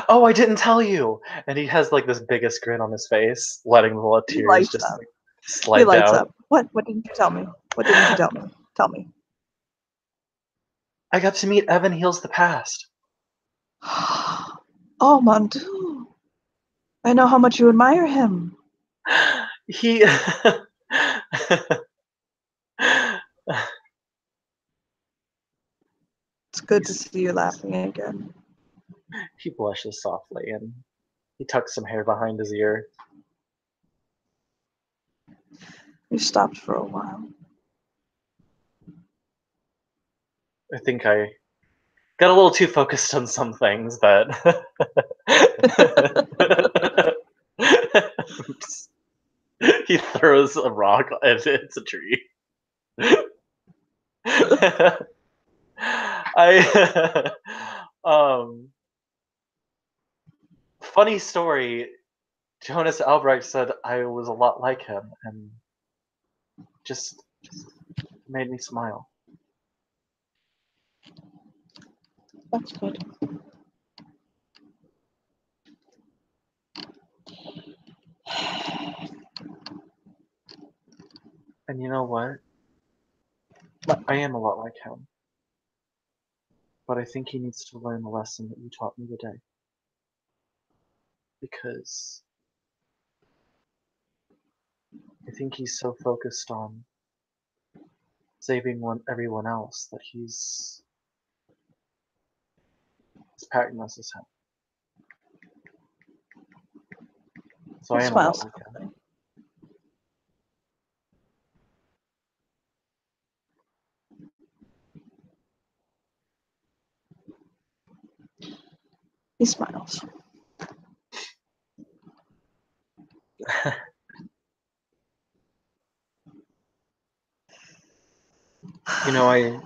Oh, I didn't tell you! And he has like this biggest grin on his face, letting the little He tears lights just up. like, He slide lights down. up. What? What didn't you tell me? What didn't you tell me? Tell me. I got to meet Evan Heals the Past. Oh, mon Dieu. I know how much you admire him. He It's good to see you laughing again. he blushes softly and he tucks some hair behind his ear. We stopped for a while. I think I got a little too focused on some things that he throws a rock and it's a tree. I funny story, Jonas Albrecht said I was a lot like him and just made me smile. That's good. And you know what? I am a lot like him. But I think he needs to learn the lesson that you taught me today. Because I think he's so focused on saving everyone else that he's This pattern is him. So He I am a lot smiles. like him. He smiles. You know, I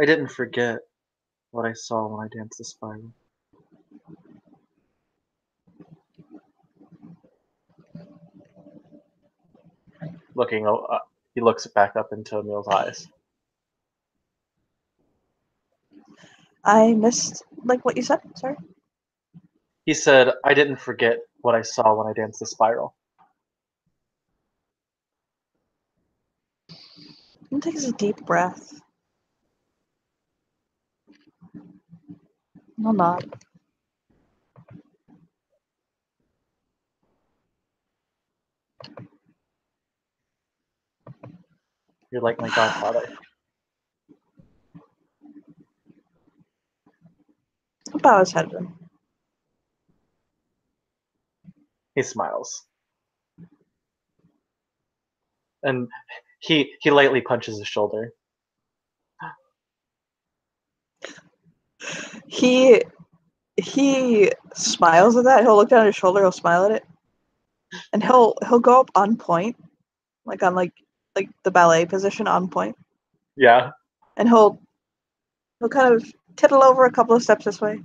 didn't forget what I saw when I danced the spiral. He looks back up into Emil's eyes. I missed what you said. Sorry. He said, I didn't forget what I saw when I danced the spiral. He takes a deep breath. He'll nod. You're like my godfather. He'll bow his head then. He smiles. And he lightly punches his shoulder. He smiles at that. He'll look down his shoulder. He'll smile at it, and he'll go up on point, on the ballet position on point. Yeah. And he'll kind of tittle over a couple of steps this way,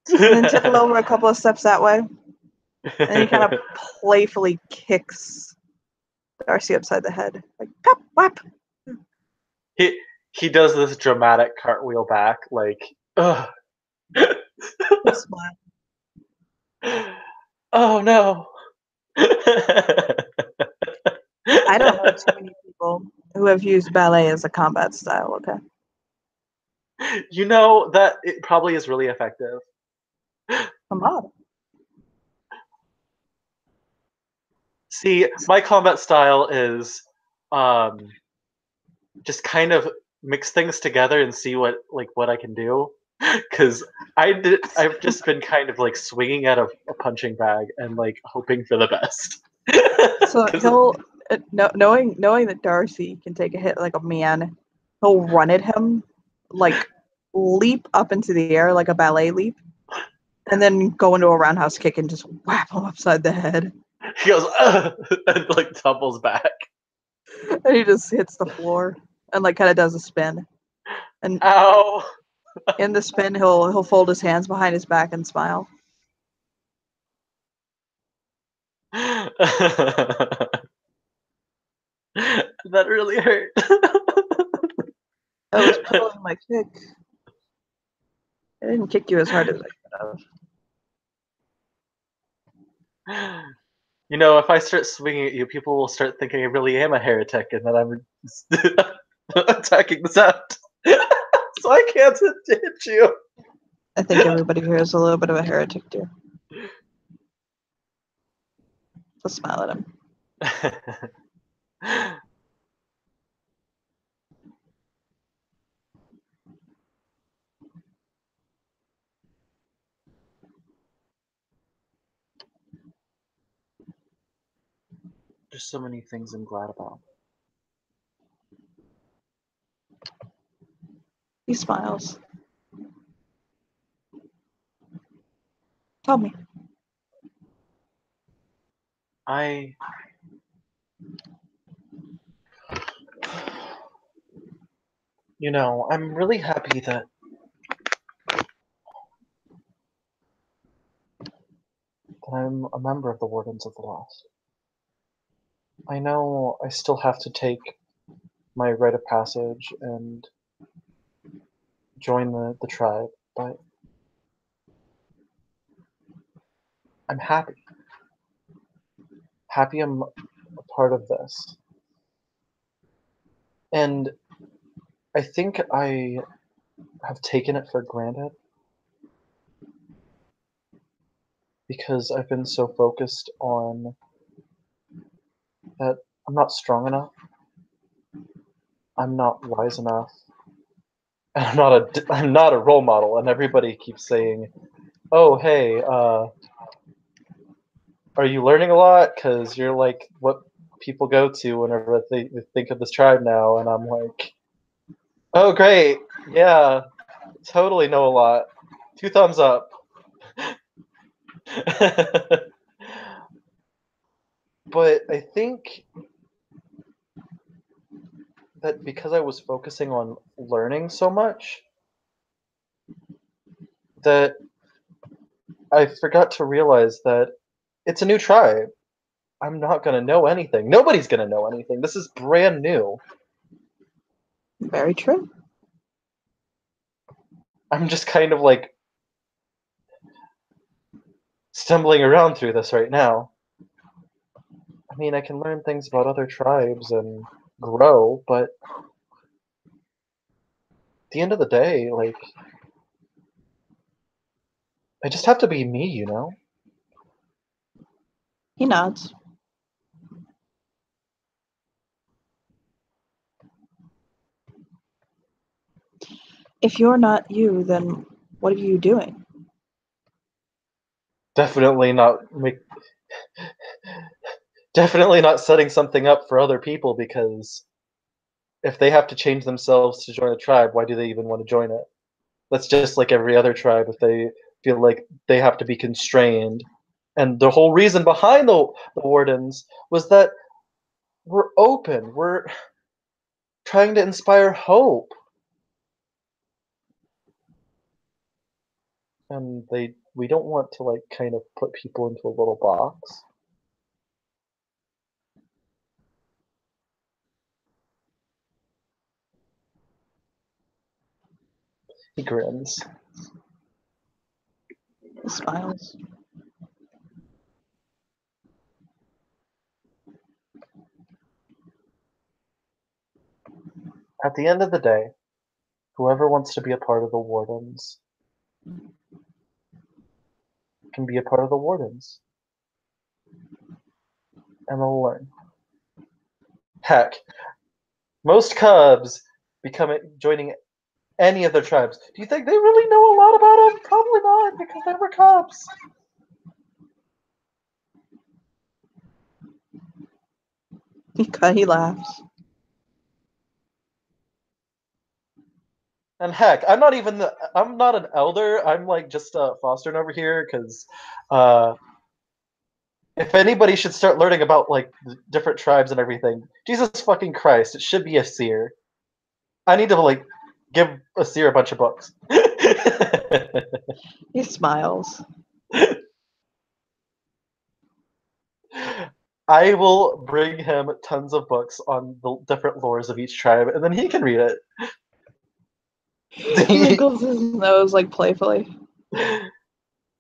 and then tittle over a couple of steps that way, and he kind of playfully kicks Darcy upside the head, like pop, whap. He does this dramatic cartwheel back, like, ugh. He'll smile. Oh no. I don't know too many people who have used ballet as a combat style. Okay. You know that it probably is really effective. Come on. See, my combat style is just kind of mix things together and see what I can do. Because I've just been kind of swinging at a punching bag and hoping for the best. So he'll knowing that Darcy can take a hit like a man, he'll run at him, leap up into the air like a ballet leap, and then go into a roundhouse kick and just whap him upside the head. He goes and tumbles back. And he just hits the floor and kind of does a spin. And ow! In the spin, he'll fold his hands behind his back and smile. That really hurt. I was pedaling my kick. I didn't kick you as hard as I could have. You know, if I start swinging at you, people will start thinking I really am a heretic and that I'm attacking the sound. So I can't hit you. I think everybody here is a little bit of a heretic, too. Just smile at him. There's so many things I'm glad about. He smiles. Tell me. You know, I'm really happy that I'm a member of the Wardens of the Lost. I know I still have to take my rite of passage and join the tribe, but I'm happy. Happy I'm a part of this. And I think I have taken it for granted because I've been so focused on that I'm not strong enough, I'm not wise enough, I'm not a role model, and everybody keeps saying, "Oh, hey, are you learning a lot? Because you're like what people go to whenever they think of this tribe now." And I'm like, "Oh, great, yeah, totally know a lot. 2 thumbs up." But I think that because I was focusing on learning so much, that I forgot to realize that it's a new tribe. I'm not gonna know anything. Nobody's gonna know anything. This is brand new. Very true. I'm just kind of like stumbling around through this right now. I mean, I can learn things about other tribes and grow, but at the end of the day, like, I just have to be me, you know? He nods. If you're not you, then what are you doing? Definitely not make definitely not setting something up for other people, because if they have to change themselves to join a tribe, why do they even want to join it? That's just like every other tribe if they feel like they have to be constrained. And the whole reason behind the wardens was that we're open. We're trying to inspire hope. And we don't want to like kind of put people into a little box. He grins. He smiles. At the end of the day, whoever wants to be a part of the wardens can be a part of the wardens. And they'll learn. Heck, most cubs joining any of their tribes. Do you think they really know a lot about them? Probably not, because they were cubs. He laughs. And heck, I'm not an elder. I'm like just fostering over here because if anybody should start learning about like different tribes and everything, Jesus fucking Christ, it should be a seer. I need to like give a seer a bunch of books. He smiles. I will bring him tons of books on the different lores of each tribe, and then he can read it. He wrinkles his nose like playfully.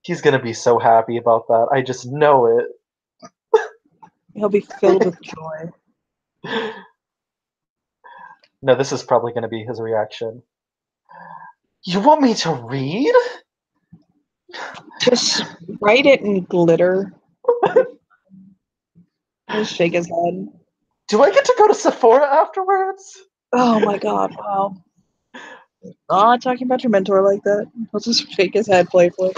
He's gonna be so happy about that. I just know it. He'll be filled with joy. No, this is probably gonna be his reaction. You want me to read? Just write it in glitter. Just shake his head. Do I get to go to Sephora afterwards? Oh my god, wow. Not talking about your mentor like that. He'll just shake his head playfully.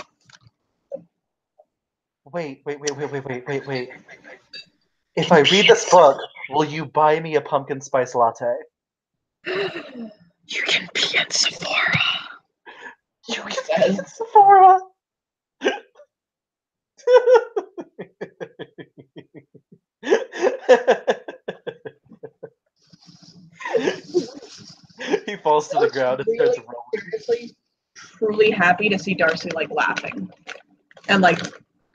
Wait. If I read this book, will you buy me a pumpkin spice latte? You can be at Sephora. You can be at Sephora. He falls to the ground and starts rolling. Seriously, truly happy to see Darcy like laughing and like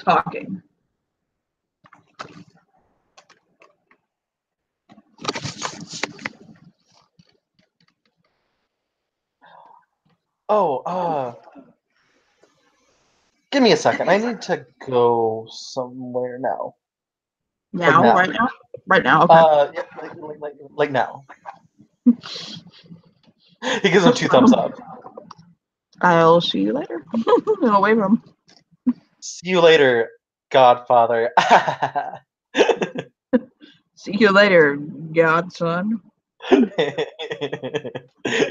talking. Oh, give me a second. I need to go somewhere now. Now, now. right now. Okay. Yeah, like now. He gives him 2 thumbs up. I'll see you later. I'll wave him. See you later, Godfather. See you later, godson. He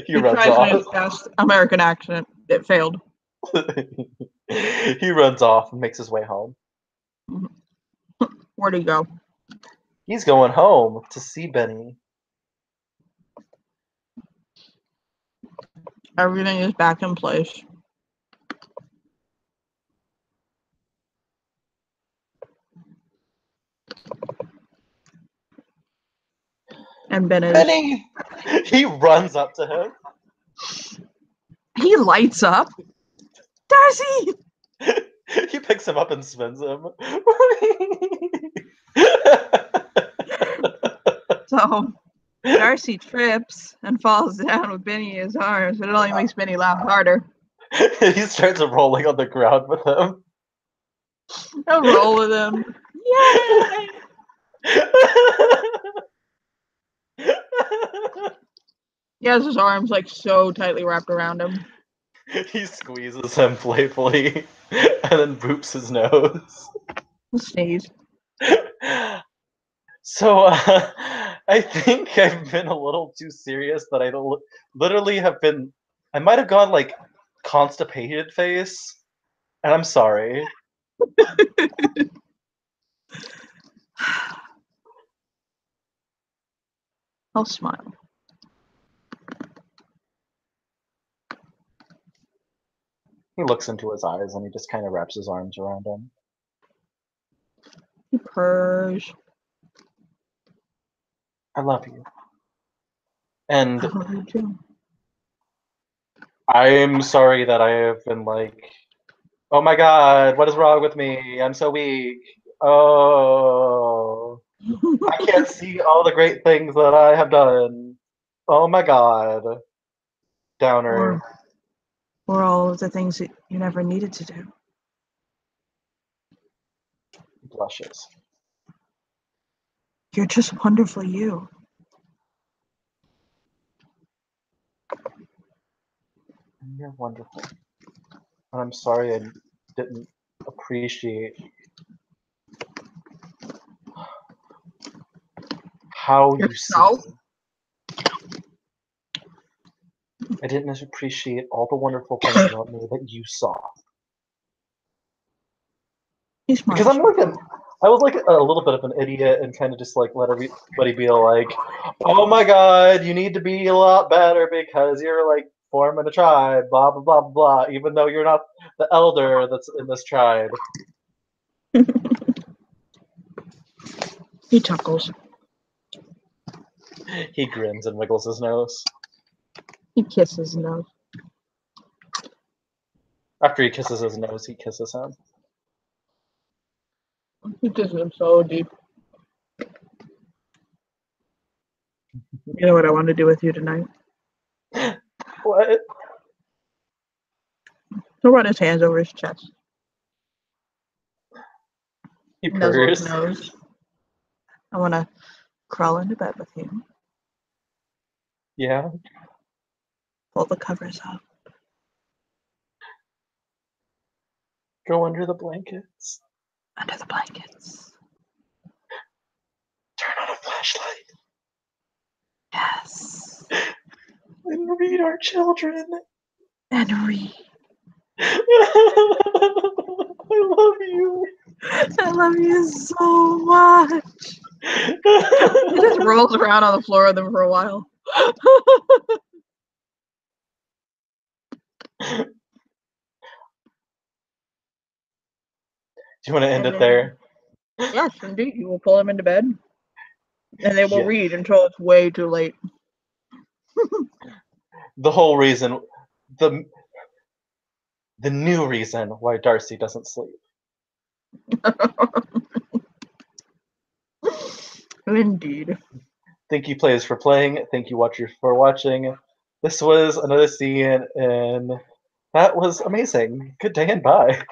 He runs tries off. his best American accent. It failed. He runs off and makes his way home. Where'd he go? He's going home to see Benny. Everything is back in place. And Ben is... Benny! He runs up to him. He lights up. Darcy! He picks him up and spins him. So Darcy trips and falls down with Benny in his arms, but it only makes Benny laugh harder. He starts rolling on the ground with him. I'll roll with him. Yay! He has his arms like so tightly wrapped around him. He squeezes him playfully and then boops his nose. Sneeze. So I think I've been a little too serious that I literally have been. I might have gone like constipated face, and I'm sorry. I'll smile. He looks into his eyes and he just kind of wraps his arms around him. He purrs. I love you. And I love you too. I'm sorry that I have been like, oh my god, what is wrong with me? I'm so weak. Oh, I can't see all the great things that I have done. Oh my god. Downer. Or all of the things that you never needed to do. Blushes. You're just wonderfully you. You're wonderful. And I'm sorry I didn't appreciate how you see. I didn't appreciate all the wonderful things about me that you saw. Because I was like a little bit of an idiot and kind of just like let everybody be like, oh my god, you need to be a lot better because you're like forming a tribe, blah blah blah blah, even though you're not the elder that's in this tribe. He chuckles. He grins and wiggles his nose. He kisses his nose. After he kisses his nose, he kisses him. He kisses him so deep. You know what I want to do with you tonight? What? He'll run his hands over his chest. He Nuzzle his purrs. nose. I want to crawl into bed with you. Yeah. Pull the covers up. Go under the blankets. Under the blankets. Turn on a flashlight. Yes. And read our children. And read. I love you. I love you so much. He just rolls around on the floor with them for a while. Do you want to end it there? Yes, indeed. You will pull him into bed. And they will read until it's way too late. The whole reason, the new reason why Darcy doesn't sleep. Indeed. Thank you, players, for playing. Thank you, watchers, for watching. This was another scene, and that was amazing. Good day and bye.